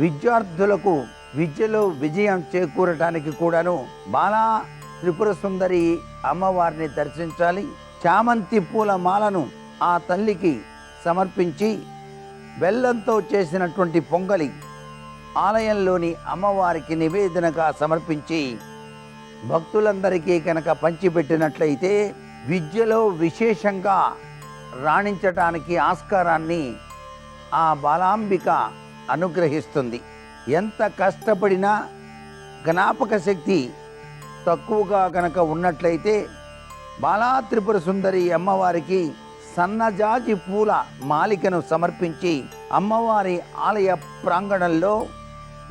విద్యార్థులకు విద్యలో విజయం చేకూరటానికి కూడాను బాలా త్రిపుర సుందరి అమ్మవారిని దర్శించాలి. చామంతి పూల మాలను ఆ తల్లికి సమర్పించి బెల్లంతో చేసినటువంటి పొంగలి ఆలయంలోని అమ్మవారికి నివేదనగా సమర్పించి భక్తులందరికీ కనుక పంచిపెట్టినట్లయితే విద్యలో విశేషంగా రాణించటానికి ఆస్కారాన్ని ఆ బాలాంబిక అనుగ్రహిస్తుంది. ఎంత కష్టపడినా జ్ఞాపక శక్తి తక్కువగా కనుక ఉన్నట్లయితే బాలా త్రిపుర సుందరి అమ్మవారికి సన్నజాజి పూల మాలికను సమర్పించి అమ్మవారి ఆలయ ప్రాంగణంలో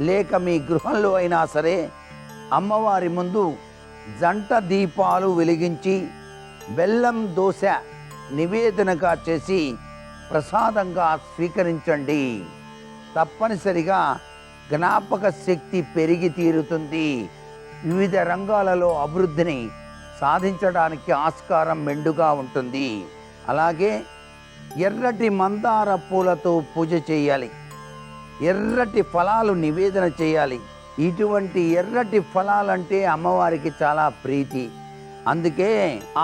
లేక మీ గృహంలో అయినా సరే అమ్మవారి ముందు జంట దీపాలు వెలిగించి బెల్లం దోశ నివేదనగా చేసి ప్రసాదంగా స్వీకరించండి. తప్పనిసరిగా జ్ఞాపక శక్తి పెరిగి తీరుతుంది. వివిధ రంగాలలో అభివృద్ధిని సాధించడానికి ఆస్కారం మెండుగా ఉంటుంది. అలాగే ఎర్రటి మందార పూలతో పూజ చేయాలి. ఎర్రటి ఫలాలు నివేదన చేయాలి. ఇటువంటి ఎర్రటి ఫలాలంటే అమ్మవారికి చాలా ప్రీతి. అందుకే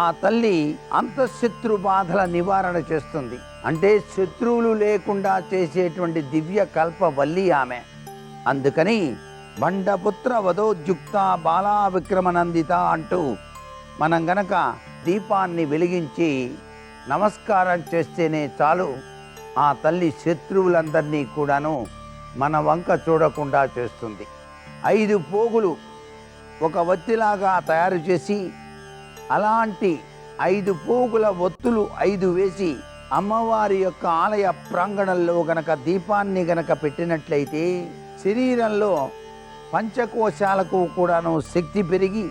ఆ తల్లి అంతఃశత్రు బాధల నివారణ చేస్తుంది. అంటే శత్రువులు లేకుండా చేసేటువంటి దివ్య కల్పవల్లి ఆమె. అందుకని బండపుత్ర వధోద్యుక్త బాలా విక్రమనందిత అంటూ మనం గనక దీపాన్ని వెలిగించి నమస్కారం చేస్తేనే చాలు, ఆ తల్లి శత్రువులందరినీ కూడాను మన వంక చూడకుండా చేస్తుంది. 5 పోగులు ఒక ఒత్తిలాగా తయారు చేసి అలాంటి 5 పోగుల ఒత్తులు 5 వేసి అమ్మవారి యొక్క ఆలయ ప్రాంగణంలో గనక దీపాన్ని గనక పెట్టినట్లయితే శరీరంలో పంచకోశాలకు కూడాను శక్తి పెరిగి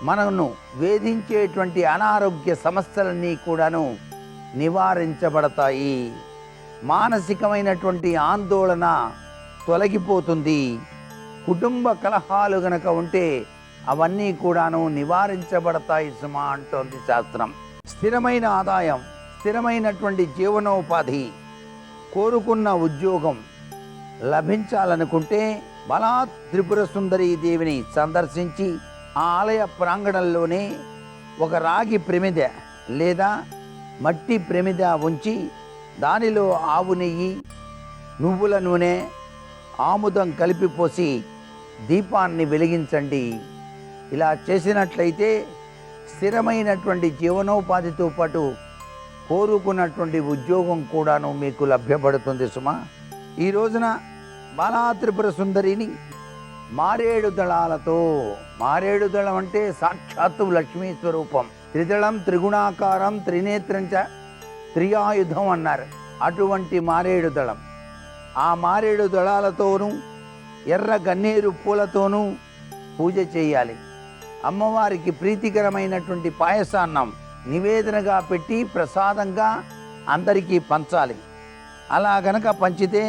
మనను వేధించేటువంటి అనారోగ్య సమస్యలన్నీ కూడాను నివారించబడతాయి. మానసికమైనటువంటి ఆందోళన తొలగిపోతుంది. కుటుంబ కలహాలు గనక ఉంటే అవన్నీ కూడాను నివారించబడతాయి సుమా అంటోంది శాస్త్రం. స్థిరమైన ఆదాయం, స్థిరమైనటువంటి జీవనోపాధి, కోరుకున్న ఉద్యోగం లభించాలనుకుంటే బాలా త్రిపుర సుందరీ దేవిని సందర్శించి ఆ ఆలయ ప్రాంగణంలోనే ఒక రాగి ప్రమిద లేదా మట్టి ప్రమిద ఉంచి దానిలో ఆవు నెయ్యి, నువ్వుల నూనె, ఆముదం కలిపి పోసి దీపాన్ని వెలిగించండి. ఇలా చేసినట్లయితే స్థిరమైనటువంటి జీవనోపాధితో పాటు కోరుకున్నటువంటి ఉద్యోగం కూడాను మీకు లభ్యపడుతుంది సుమా. ఈ రోజున బాలా త్రిపుర సుందరిని మారేడు దళాలతో, మారేడు దళం అంటే సాక్షాత్తు లక్ష్మీ స్వరూపం, త్రిదళం త్రిగుణాకారం త్రినేత్రంచ త్రియాయుధం అన్నారు. అటువంటి మారేడు దళం, ఆ మారేడు దళాలతోనూ ఎర్ర గన్నేరు పూలతోనూ పూజ చేయాలి. అమ్మవారికి ప్రీతికరమైనటువంటి పాయసాన్నం నివేదనగా పెట్టి ప్రసాదంగా అందరికీ పంచాలి. అలా గనక పంచితే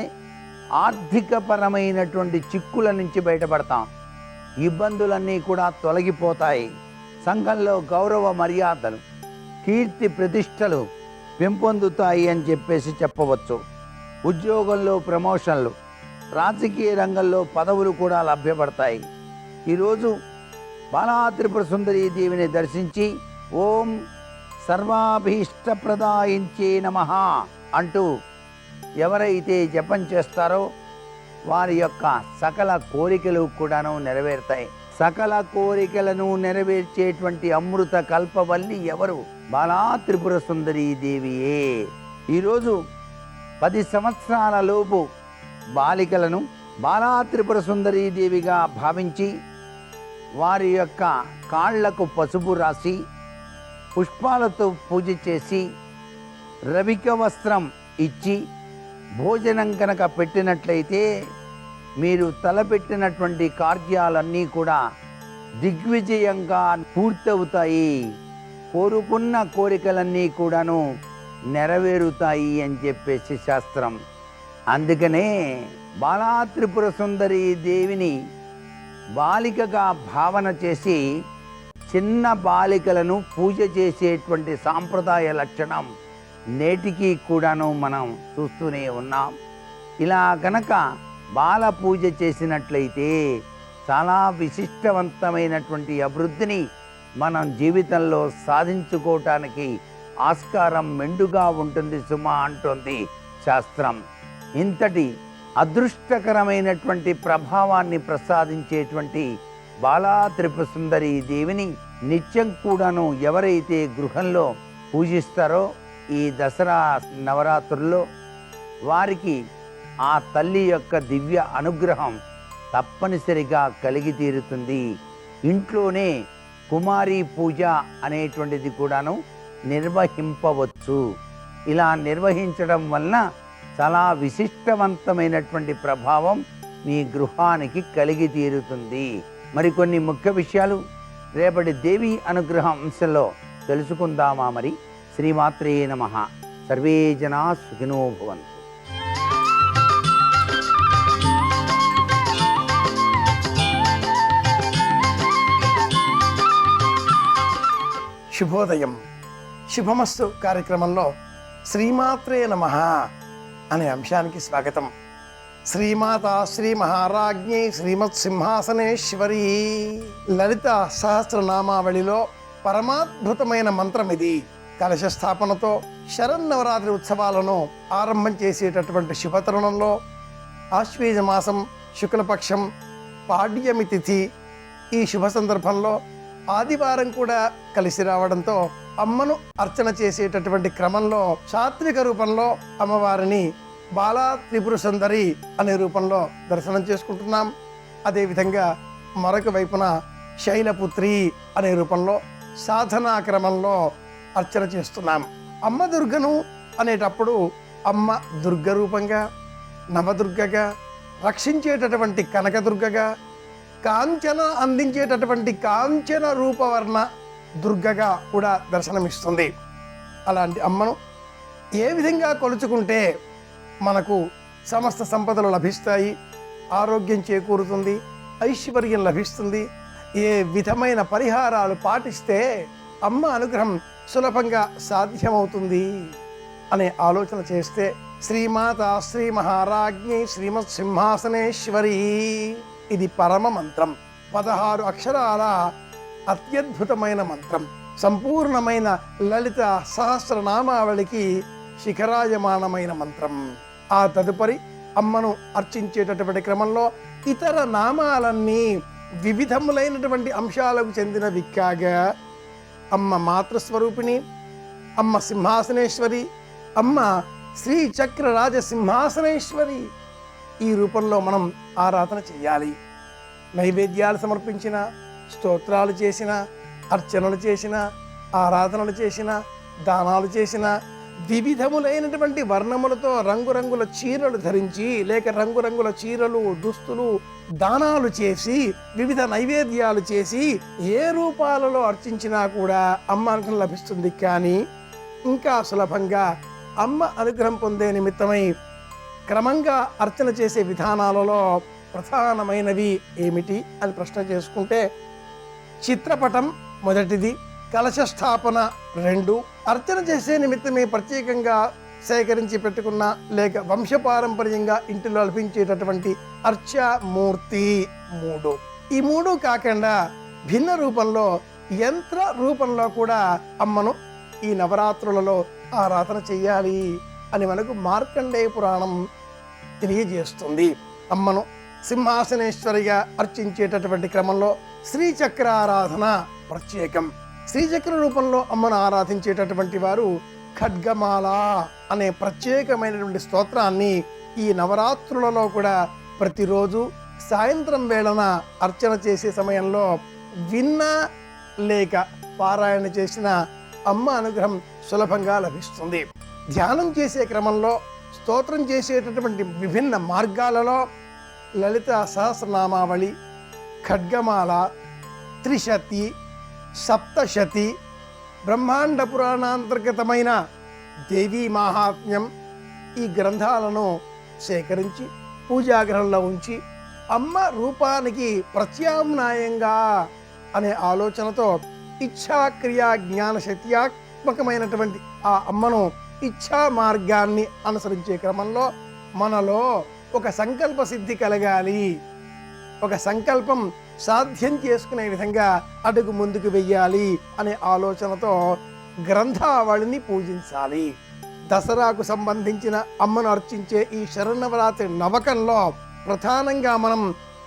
ఆర్థికపరమైనటువంటి చిక్కుల నుంచి బయటపడతాం, ఇబ్బందులన్నీ కూడా తొలగిపోతాయి. సంఘంలో గౌరవ మర్యాదలు, కీర్తి ప్రతిష్టలు పెంపొందుతాయి అని చెప్పవచ్చు. ఉద్యోగంలో ప్రమోషన్లు, రాజకీయ రంగంలో పదవులు కూడా లభ్యపడతాయి. ఈరోజు బాలా త్రిపుర సుందరీ దేవిని దర్శించి ఓం సర్వాభీష్టప్రదాయించే నమః అంటూ ఎవరైతే జపం చేస్తారో వారి యొక్క సకల కోరికలు కూడాను నెరవేరుతాయి. సకల కోరికలను నెరవేర్చేటువంటి అమృత కల్పవల్లి ఎవరు? బాలా త్రిపుర సుందరీ దేవియే. ఈరోజు 10 సంవత్సరాల లోపు బాలికలను బాలా త్రిపుర సుందరీ దేవిగా భావించి వారి యొక్క కాళ్లకు పసుపు రాసి పుష్పాలతో పూజ చేసి రవిక వస్త్రం ఇచ్చి భోజనం కనుక పెట్టినట్లయితే మీరు తలపెట్టినటువంటి కార్యాలన్నీ కూడా దిగ్విజయంగా పూర్తవుతాయి. కోరుకున్న కోరికలన్నీ కూడాను నెరవేరుతాయి అని చెప్పేసి శాస్త్రం. అందుకనే బాలా త్రిపుర సుందరీ దేవిని బాలికగా భావన చేసి చిన్న బాలికలను పూజ చేసేటువంటి సాంప్రదాయ లక్షణం నేటికి కూడాను మనం చూస్తూనే ఉన్నాం. ఇలా గనక బాల పూజ చేసినట్లయితే చాలా విశిష్టవంతమైనటువంటి అభివృద్ధిని మనం జీవితంలో సాధించుకోవటానికి ఆస్కారం మెండుగా ఉంటుంది సుమా అంటోంది శాస్త్రం. ఇంతటి అదృష్టకరమైనటువంటి ప్రభావాన్ని ప్రసాదించేటువంటి బాలా త్రిపుర సుందరీ దేవిని నిత్యం కూడాను ఎవరైతే గృహంలో పూజిస్తారో ఈ దసరా నవరాత్రుల్లో వారికి ఆ తల్లి యొక్క దివ్య అనుగ్రహం తప్పనిసరిగా కలిగి తీరుతుంది. ఇంట్లోనే కుమారి పూజ అనేటువంటిది కూడాను నిర్వహింపవచ్చు. ఇలా నిర్వహించడం వలన చాలా విశిష్టవంతమైనటువంటి ప్రభావం మీ గృహానికి కలిగి తీరుతుంది. మరికొన్ని ముఖ్య విషయాలు రేపటి దేవి అనుగ్రహం అంశంలో తెలుసుకుందామా? మరి శ్రీమాత్రే నమః. సర్వే జనా సుఖినో భవంతు. శుభోదయం. శుభమస్తు కార్యక్రమంలో శ్రీమాత్రే నమః అనే అంశానికి స్వాగతం. శ్రీమాత శ్రీ మహారాజ్ఞి శ్రీమత్ సింహాసనేశ్వరి లలిత సహస్రనామావళిలో పరమాద్భుతమైన మంత్రం ఇది. కలశ స్థాపనతో శరన్నవరాత్రి ఉత్సవాలను ఆరంభం చేసేటటువంటి శుభతరుణంలో ఆశ్వీజ మాసం శుక్లపక్షం పాడ్యమి తిథి. ఈ శుభ సందర్భంలో ఆదివారం కూడా కలిసి రావడంతో అమ్మను అర్చన చేసేటటువంటి క్రమంలో సాత్విక రూపంలో అమ్మవారిని బాలా త్రిపుర సుందరి అనే రూపంలో దర్శనం చేసుకుంటున్నాం. అదేవిధంగా మరొక వైపున శైలపుత్రి అనే రూపంలో సాధనా క్రమంలో అర్చన చేస్తున్నాం. అమ్మ దుర్గను అనేటప్పుడు అమ్మ దుర్గ రూపంగా, నవదుర్గగా, రక్షించేటటువంటి కనకదుర్గగా, కాంచన అందించేటటువంటి కాంచన రూపవర్ణ దుర్గగా కూడా దర్శనమిస్తుంది. అలాంటి అమ్మను ఏ విధంగా కొలుచుకుంటే మనకు సమస్త సంపదలు లభిస్తాయి, ఆరోగ్యం చేకూరుతుంది, ఐశ్వర్యం లభిస్తుంది, ఏ విధమైన పరిహారాలు పాటిస్తే అమ్మ అనుగ్రహం సులభంగా సాధ్యమవుతుంది అనే ఆలోచన చేస్తే శ్రీమాత శ్రీ మహారాజ్ఞి శ్రీమత్ సింహాసనేశ్వరి ఇది పరమ మంత్రం. 16 అక్షరాల అత్యద్భుతమైన మంత్రం. సంపూర్ణమైన లలిత సహస్రనామావళికి శిఖరాయమానమైన మంత్రం. ఆ తదుపరి అమ్మను అర్చించేటటువంటి క్రమంలో ఇతర నామాలన్నీ వివిధములైనటువంటి అంశాలకు చెందినవి కాగా అమ్మ మాతృస్వరూపిణి, అమ్మ సింహాసనేశ్వరి, అమ్మ శ్రీ చక్ర రాజ సింహాసనేశ్వరి ఈ రూపంలో మనం ఆరాధన చేయాలి. నైవేద్యాలు సమర్పించిన, స్తోత్రాలు చేసిన, అర్చనలు చేసిన, ఆరాధనలు చేసిన, దానాలు చేసిన, వివిధములైనటువంటి వర్ణములతో రంగురంగుల చీరలు ధరించి లేక రంగురంగుల చీరలు, దుస్తులు, దానాలు చేసి, వివిధ నైవేద్యాలు చేసి ఏ రూపాలలో అర్చించినా కూడా అమ్మ అనుగ్రహం లభిస్తుంది. కానీ ఇంకా సులభంగా అమ్మ అనుగ్రహం పొందే నిమిత్తమై క్రమంగా అర్చన చేసే విధానాలలో ప్రధానమైనవి ఏమిటి అని ప్రశ్న చేసుకుంటే చిత్రపటం మొదటిది, కలశ స్థాపన 2, అర్చన చేసే నిమిత్తమే ప్రత్యేకంగా సేకరించి పెట్టుకున్న లేక వంశపారంపర్యంగా ఇంటిలో లభించేటటువంటి అర్చామూర్తి 3. ఈ 3 కాకుండా భిన్న రూపంలో యంత్ర రూపంలో కూడా అమ్మను ఈ నవరాత్రులలో ఆరాధన చెయ్యాలి అని మనకు మార్కండేయ పురాణం తెలియజేస్తుంది. అమ్మను సింహాసనేశ్వరిగా అర్చించేటటువంటి క్రమంలో శ్రీచక్ర ఆరాధన ప్రత్యేకం. శ్రీచక్ర రూపంలో అమ్మను ఆరాధించేటటువంటి వారు ఖడ్గమాల అనే ప్రత్యేకమైనటువంటి స్తోత్రాన్ని ఈ నవరాత్రులలో కూడా ప్రతిరోజు సాయంత్రం వేళన అర్చన చేసే సమయంలో విన్నా లేక పారాయణ చేసిన అమ్మ అనుగ్రహం సులభంగా లభిస్తుంది. ధ్యానం చేసే క్రమంలో స్తోత్రం చేసేటటువంటి విభిన్న మార్గాలలో లలిత సహస్రనామావళి, ఖడ్గమాల, త్రిశతి, సప్తశతి, బ్రహ్మాండ పురాణాంతర్గతమైన దేవీ మాహాత్మ్యం ఈ గ్రంథాలను సేకరించి పూజాగ్రహంలో ఉంచి అమ్మ రూపానికి ప్రత్యామ్నాయంగా అనే ఆలోచనతో ఇచ్ఛాక్రియా జ్ఞాన శక్త్యాత్మకమైనటువంటి ఆ అమ్మను ఇచ్ఛా మార్గాన్ని అనుసరించే క్రమంలో మనలో ఒక సంకల్ప సిద్ధి కలగాలి, ఒక సంకల్పం సాధ్యం చేసుకునే విధంగా అడుగు ముందుకు వెయ్యాలి అనే ఆలోచనతో గ్రంథావళిని పూజించాలి. దసరాకు సంబంధించిన అమ్మను అర్చించే ఈ శరన్నవరాత్రి నవకంలో ప్రధానంగా మనం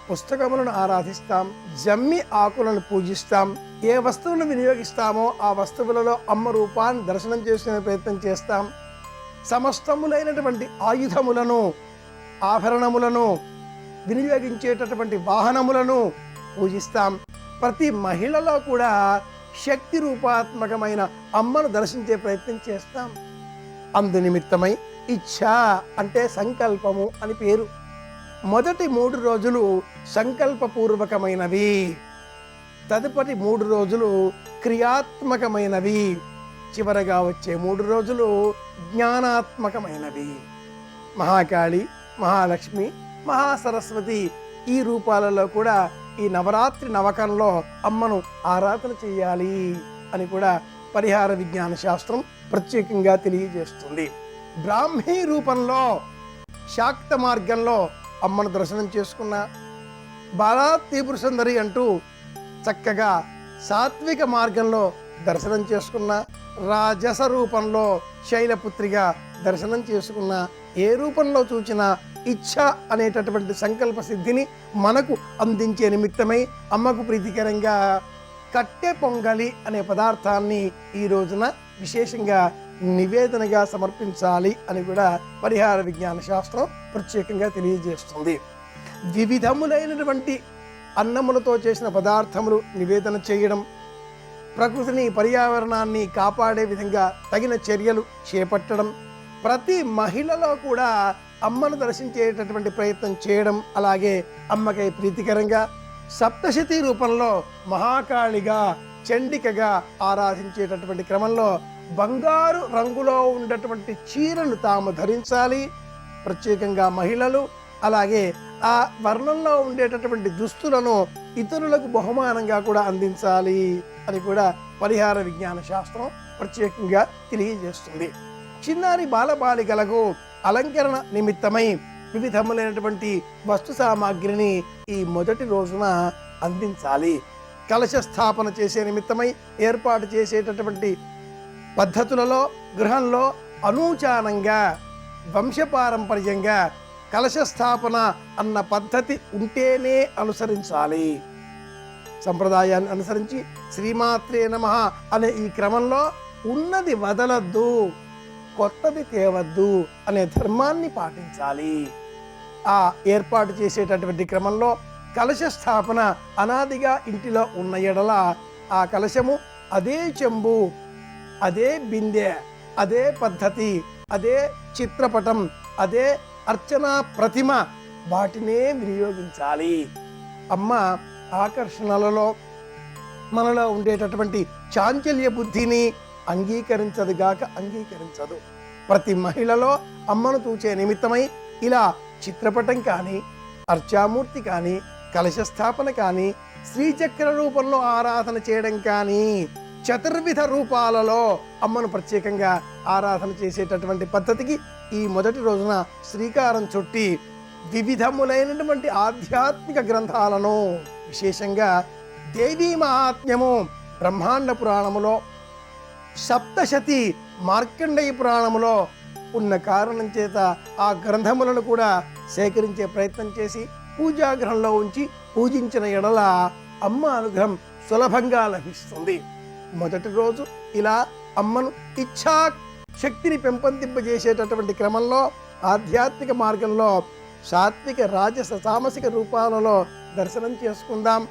పుస్తకములను ఆరాధిస్తాం, జమ్మి ఆకులను పూజిస్తాం. ఏ వస్తువులను వినియోగిస్తామో ఆ వస్తువులలో అమ్మ రూపాన్ని దర్శనం చేసుకునే ప్రయత్నం చేస్తాం. సమస్తములైనటువంటి ఆయుధములను, ఆభరణములను, వినియోగించేటటువంటి వాహనములను పూజిస్తాం. ప్రతి మహిళలో కూడా శక్తి రూపాత్మకమైన అమ్మను దర్శించే ప్రయత్నం చేస్తాం. అందు నిమిత్తమై ఇచ్ఛ అంటే సంకల్పము అని పేరు. మొదటి 3 రోజులు సంకల్పపూర్వకమైనవి, తదుపరి 3 రోజులు క్రియాత్మకమైనవి, చివరగా వచ్చే 3 రోజులు జ్ఞానాత్మకమైనవి. మహాకాళి, మహాలక్ష్మి, మహాసరస్వతి ఈ రూపాలలో కూడా ఈ నవరాత్రి నవకంలో అమ్మను ఆరాధన చేయాలి అని కూడా పరిహార విజ్ఞాన శాస్త్రం ప్రత్యేకంగా తెలియజేస్తుంది. బ్రాహ్మీ రూపంలో శాక్త మార్గంలో అమ్మను దర్శనం చేసుకున్న, బాలా త్రిపుర సుందరి అంటూ చక్కగా సాత్విక మార్గంలో దర్శనం చేసుకున్న, రాజస రూపంలో శైలపుత్రిగా దర్శనం చేసుకున్న, ఏ రూపంలో చూచినా ఇచ్ఛ అనేటటువంటి సంకల్ప సిద్ధిని మనకు అందించే నిమిత్తమై అమ్మకు ప్రీతికరంగా కట్టె పొంగలి అనే పదార్థాన్ని ఈ రోజున విశేషంగా నివేదనగా సమర్పించాలి అని కూడా పరిహార విజ్ఞాన శాస్త్రం ప్రత్యేకంగా తెలియజేస్తుంది. వివిధములైనటువంటి అన్నములతో చేసిన పదార్థములు నివేదన చేయడం, ప్రకృతిని పర్యావరణాన్ని కాపాడే విధంగా తగిన చర్యలు చేపట్టడం, ప్రతి మహిళలో కూడా అమ్మను దర్శించేటటువంటి ప్రయత్నం చేయడం, అలాగే అమ్మకై ప్రీతికరంగా సప్తశతి రూపంలో మహాకాళిగా చండికగా ఆరాధించేటటువంటి క్రమంలో బంగారు రంగులో ఉన్నటువంటి చీరను తాము ధరించాలి. ప్రత్యేకంగా మహిళలు అలాగే ఆ వర్ణంలో ఉండేటటువంటి దుస్తులను ఇతరులకు బహుమానంగా కూడా అందించాలి అని కూడా పరిహార విజ్ఞాన శాస్త్రం ప్రత్యేకంగా తెలియజేస్తుంది. చిన్నారి బాలబాలికలకు అలంకరణ నిమిత్తమై వివిధములైనటువంటి వస్తు సామాగ్రిని ఈ మొదటి రోజున అందించాలి. కలశ స్థాపన చేసే నిమిత్తమై ఏర్పాటు చేసేటటువంటి పద్ధతులలో గృహంలో అనూచానంగా వంశపారంపర్యంగా కలశ స్థాపన అన్న పద్ధతి ఉంటేనే అనుసరించాలి. సంప్రదాయాన్ని అనుసరించి శ్రీమాత్రే నమః అనే ఈ క్రమంలో ఉన్నది వదలద్దు, కొత్తది తేవద్దు అనే ధర్మాన్ని పాటించాలి. ఆ ఏర్పాటు చేసేటటువంటి క్రమంలో కలశ స్థాపన అనాదిగా ఇంటిలో ఉన్న ఎడల ఆ కలశము అదే చెంబు, అదే బిందె, అదే పద్ధతి, అదే చిత్రపటం, అదే అర్చనా ప్రతిమ వాటినే వినియోగించాలి. అమ్మ ఆకర్షణలలో మనలో ఉండేటటువంటి చాంచల్య బుద్ధిని అంగీకరించదు. ప్రతి మహిళలో అమ్మను చూచే నిమిత్తమై ఇలా చిత్రపటం కానీ, అర్చామూర్తి కానీ, కలశ స్థాపన కానీ, శ్రీచక్ర రూపంలో ఆరాధన చేయడం కానీ, చతుర్విధ రూపాలలో అమ్మను ప్రత్యేకంగా ఆరాధన చేసేటటువంటి పద్ధతికి ఈ మొదటి రోజున శ్రీకారం చుట్టి వివిధములైనటువంటి ఆధ్యాత్మిక గ్రంథాలను విశేషంగా దేవీ మహాత్మ్యము బ్రహ్మాండ పురాణములో, సప్తశతి మార్కండేయ పురాణములో ఉన్న కారణం చేత ఆ గ్రంథములను కూడా సేకరించే ప్రయత్నం చేసి పూజాగ్రహంలో ఉంచి పూజించిన ఎడల అమ్మ అనుగ్రహం సులభంగా లభిస్తుంది. మొదటి రోజు ఇలా అమ్మను ఇచ్ఛా శక్తిని పెంపొందింపజేసేటటువంటి క్రమంలో ఆధ్యాత్మిక మార్గంలో సాత్విక రాజస తామసిక రూపాలలో దర్శనం చేసుకుందాం.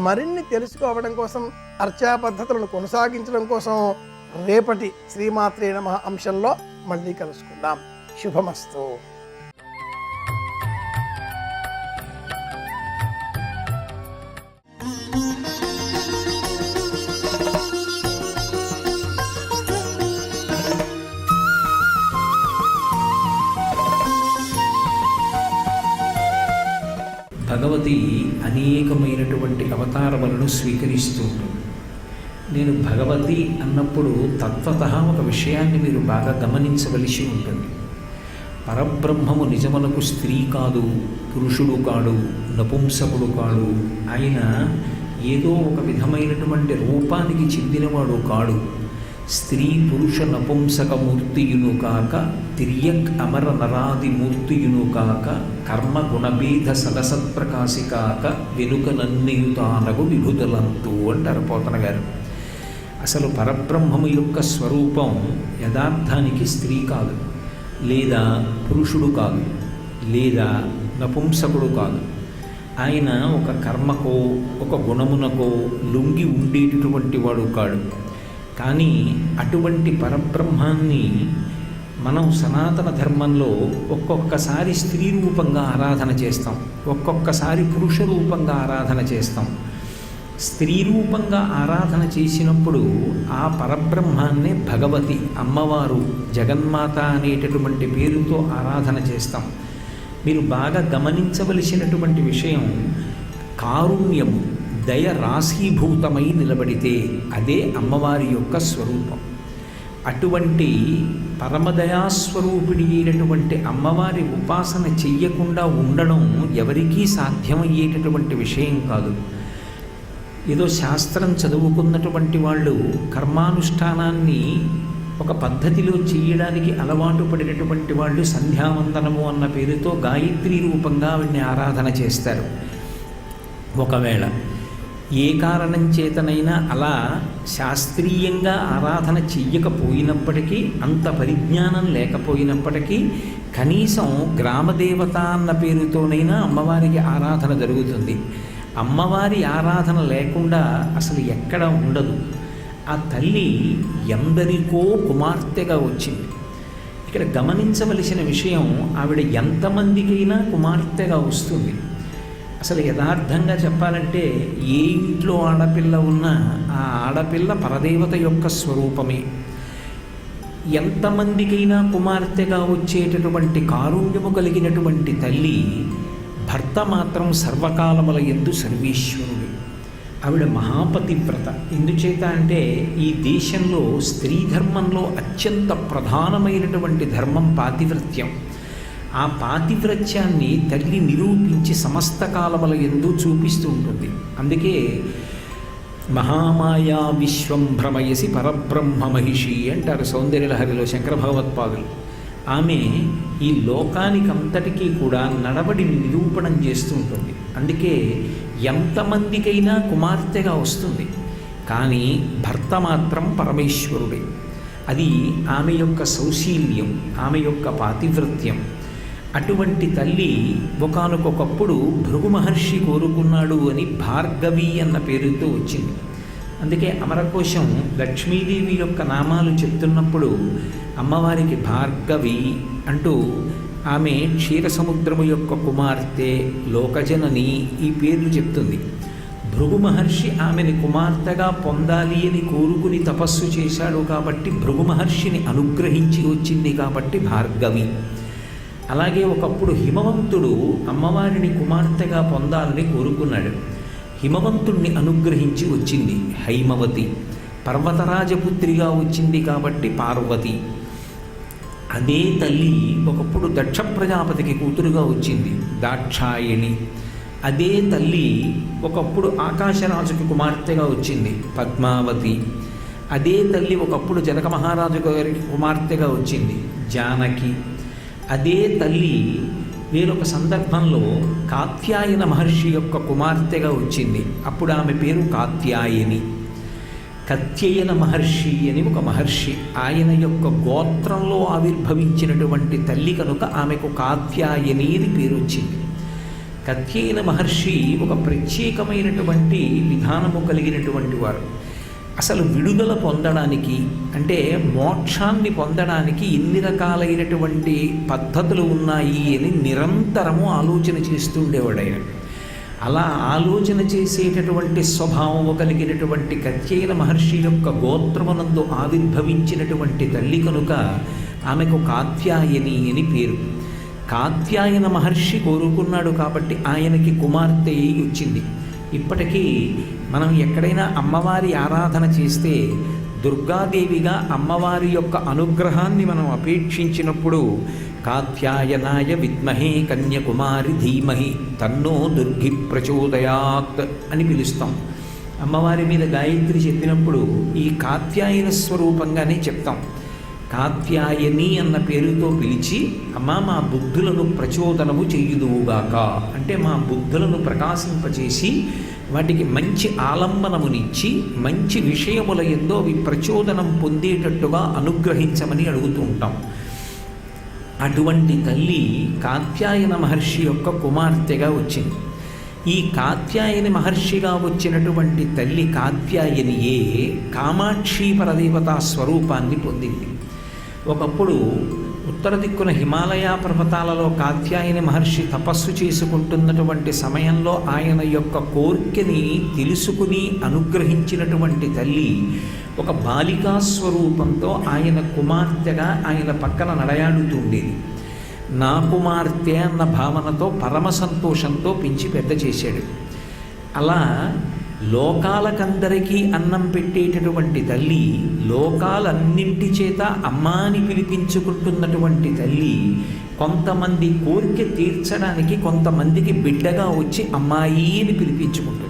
మరిన్ని తెలుసుకోవడం కోసం, అర్చా పద్ధతులను కొనసాగించడం కోసం రేపటి శ్రీమాత్రే నమః అంశంలో మళ్ళీ కలుసుకుందాం. శుభమస్తు. భగవతి అనేకమైనటువంటి అవతారములను స్వీకరిస్తూ ఉంటుంది. నేను భగవతి అన్నప్పుడు తత్వతః ఒక విషయాన్ని మీరు బాగా గమనించవలసి ఉంటుంది. పరబ్రహ్మము నిజమునకు స్త్రీ కాదు, పురుషుడు కాడు, నపుంసకుడు కాడు. ఆయన ఏదో ఒక విధమైనటువంటి రూపానికి చెందినవాడు కాడు. స్త్రీ పురుష నపుంసక మూర్తియును కాక, తిర్యక్ అమర నరాది మూర్తియును కాక, కర్మ గుణభేద సదసత్ప్రకాశి కాక, వెనుక నన్నియుతానగు విభుదలంతు అంటారు పోతన గారు. అసలు పరబ్రహ్మము యొక్క స్వరూపం యథార్థానికి స్త్రీ కాదు, లేదా పురుషుడు కాదు, లేదా నపుంసకుడు కాదు. ఆయన ఒక కర్మకో ఒక గుణమునకో లొంగి ఉండేటటువంటి వాడు కాడు. కానీ అటువంటి పరబ్రహ్మాన్ని మనం సనాతన ధర్మంలో ఒక్కొక్కసారి స్త్రీ రూపంగా ఆరాధన చేస్తాం, ఒక్కొక్కసారి పురుష రూపంగా ఆరాధన చేస్తాం. స్త్రీ రూపంగా ఆరాధన చేసినప్పుడు ఆ పరబ్రహ్మాన్నే భగవతి, అమ్మవారు, జగన్మాత అనేటటువంటి పేరుతో ఆరాధన చేస్తాం. మీరు బాగా గమనించవలసినటువంటి విషయం, కారుణ్యము, దయ రాశీభూతమై నిలబడితే అదే అమ్మవారి యొక్క స్వరూపం. అటువంటి పరమదయాస్వరూపిణి అయినటువంటి అమ్మవారి ఉపాసన చెయ్యకుండా ఉండడం ఎవరికీ సాధ్యమయ్యేటటువంటి విషయం కాదు. ఏదో శాస్త్రం చదువుకున్నటువంటి వాళ్ళు కర్మానుష్ఠానాన్ని ఒక పద్ధతిలో చేయడానికి అలవాటు పడినటువంటి వాళ్ళు సంధ్యావందనము అన్న పేరుతో గాయత్రి రూపంగా ఆవిడ్ని ఆరాధన చేస్తారు. ఒకవేళ ఏ కారణం చేతనైనా అలా శాస్త్రీయంగా ఆరాధన చెయ్యకపోయినప్పటికీ, అంత పరిజ్ఞానం లేకపోయినప్పటికీ, కనీసం గ్రామదేవత అన్న పేరుతోనైనా అమ్మవారికి ఆరాధన జరుగుతుంది. అమ్మవారి ఆరాధన లేకుండా అసలు ఎక్కడ ఉండదు. ఆ తల్లి ఎందరికో కుమార్తెగా వచ్చింది. ఇక్కడ గమనించవలసిన విషయం, ఆవిడ ఎంతమందికైనా కుమార్తెగా వస్తుంది. అసలు యథార్థంగా చెప్పాలంటే ఏ ఇంట్లో ఆడపిల్ల ఉన్నా ఆ ఆడపిల్ల పరదేవత యొక్క స్వరూపమే. ఎంతమందికైనా కుమార్తెగా వచ్చేటటువంటి కారుణ్యము కలిగినటువంటి తల్లి, భర్త మాత్రం సర్వకాలముల యందు సర్వేశ్వరుడు. ఆవిడ మహాపతివ్రత. ఎందుచేత అంటే ఈ దేశంలో స్త్రీ ధర్మంలో అత్యంత ప్రధానమైనటువంటి ధర్మం పాతివ్రత్యం. ఆ పాతివ్రత్యాన్ని తల్లి నిరూపించి సమస్త కాలముల యందు చూపిస్తూ ఉంటుంది. అందుకే మహామాయా విశ్వం భ్రమయసి పరబ్రహ్మ మహిషి అంటారు సౌందర్యలహరిలో శంకర భగవత్పాదులు. ఆమె ఈ లోకానికంతటికీ కూడా నడవడిని నిరూపణం చేస్తూ ఉంటుంది. అందుకే ఎంతమందికైనా కుమార్తెగా వస్తుంది, కానీ భర్త మాత్రం పరమేశ్వరుడే. అది ఆమె యొక్క సౌశీల్యం, ఆమె యొక్క పాతివ్రత్యం. అటువంటి తల్లి ఒకానొకప్పుడు భృగు మహర్షి కోరుకున్నాడు అని భార్గవి అన్న పేరుతో వచ్చింది. అందుకే అమరకోశం లక్ష్మీదేవి యొక్క నామాలు చెప్తున్నప్పుడు అమ్మవారికి భార్గవి అంటూ, ఆమె క్షీరసముద్రము యొక్క కుమార్తె, లోకజనని ఈ పేర్లు చెప్తుంది. భృగు మహర్షి ఆమెని కుమార్తెగా పొందాలి అని కోరుకుని తపస్సు చేశాడు కాబట్టి భృగు మహర్షిని అనుగ్రహించి వచ్చింది కాబట్టి భార్గవి. అలాగే ఒకప్పుడు హిమవంతుడు అమ్మవారిని కుమార్తెగా పొందాలని కోరుకున్నాడు. హిమవంతుణ్ణి అనుగ్రహించి వచ్చింది హైమవతి. పర్వతరాజపుత్రిగా వచ్చింది కాబట్టి పార్వతి. అదే తల్లి ఒకప్పుడు దక్ష ప్రజాపతికి కూతురుగా వచ్చింది దాక్షాయణి. అదే తల్లి ఒకప్పుడు ఆకాశరాజుకి కుమార్తెగా వచ్చింది పద్మావతి. అదే తల్లి ఒకప్పుడు జనక మహారాజు గారికి కుమార్తెగా వచ్చింది జానకి. అదే తల్లి వేరొక సందర్భంలో కాత్యాయన మహర్షి యొక్క కుమార్తెగా వచ్చింది. అప్పుడు ఆమె పేరు కాత్యాయని. కత్యయన మహర్షి అని ఒక మహర్షి, ఆయన యొక్క గోత్రంలో ఆవిర్భవించినటువంటి తల్లి కనుక ఆమెకు కాత్యాయని అని పేరు వచ్చింది. కత్యయన మహర్షి ఒక ప్రత్యేకమైనటువంటి విధానము కలిగినటువంటి వారు. అసలు విడుదల పొందడానికి, అంటే మోక్షాన్ని పొందడానికి ఎన్ని రకాలైనటువంటి పద్ధతులు ఉన్నాయి అని నిరంతరము ఆలోచన చేస్తూ ఉండేవాడు ఆయన. అలా ఆలోచన చేసేటటువంటి స్వభావము కలిగినటువంటి కత్యయన మహర్షి యొక్క గోత్రమునందు ఆవిర్భవించినటువంటి తల్లి కనుక ఆమెకు కాత్యాయని అని పేరు. కాత్యాయన మహర్షి కోరుకున్నాడు కాబట్టి ఆయనకి కుమార్తె వచ్చింది. ఇప్పటికీ మనం ఎక్కడైనా అమ్మవారి ఆరాధన చేస్తే దుర్గాదేవిగా అమ్మవారి యొక్క అనుగ్రహాన్ని మనం అపేక్షించినప్పుడు కాత్యాయనాయ విద్మహే కన్యకుమారి ధీమహి తన్నో దుర్గి ప్రచోదయాత్ అని పిలుస్తాం. అమ్మవారి మీద గాయత్రి చెప్పినప్పుడు ఈ కాత్యాయన స్వరూపంగానే చెప్తాం. కాత్యాయని అన్న పేరుతో పిలిచి, అమ్మ మా బుద్ధులను ప్రచోదనము చెయ్యుదువుగాక అంటే మా బుద్ధులను ప్రకాశింపచేసి వాటికి మంచి ఆలంబనమునిచ్చి మంచి విషయముల యందు అవి ప్రచోదనం పొందేటట్టుగా అనుగ్రహించమని అడుగుతూ ఉంటాం. అటువంటి తల్లి కాత్యాయన మహర్షి యొక్క కుమార్తెగా వచ్చింది. ఈ కాత్యాయని మహర్షిగా వచ్చినటువంటి తల్లి కాత్యాయనియే కామాక్షి పరదేవతా స్వరూపాన్ని పొందింది. ఒకప్పుడు ఉత్తర దిక్కున హిమాలయ పర్వతాలలో కాత్యాయని మహర్షి తపస్సు చేసుకుంటున్నటువంటి సమయంలో ఆయన యొక్క కోరికని తెలుసుకుని అనుగ్రహించినటువంటి తల్లి ఒక బాలికా స్వరూపంతో ఆయన కుమార్తెగా ఆయన పక్కన నడయాడుతుండేది. నా కుమార్తె అన్న భావనతో పరమ సంతోషంతో పెంచి పెద్ద చేశాడు. అలా లోకాలకందరికీ అన్నం పెట్టేటటువంటి తల్లి, లోకాలన్నింటి చేత అమ్మా అని పిలిపించుకుంటున్నటువంటి తల్లి కొంతమంది కోరిక తీర్చడానికి కొంతమందికి బిడ్డగా వచ్చి అమ్మాయి అని పిలిపించుకుంటుంది.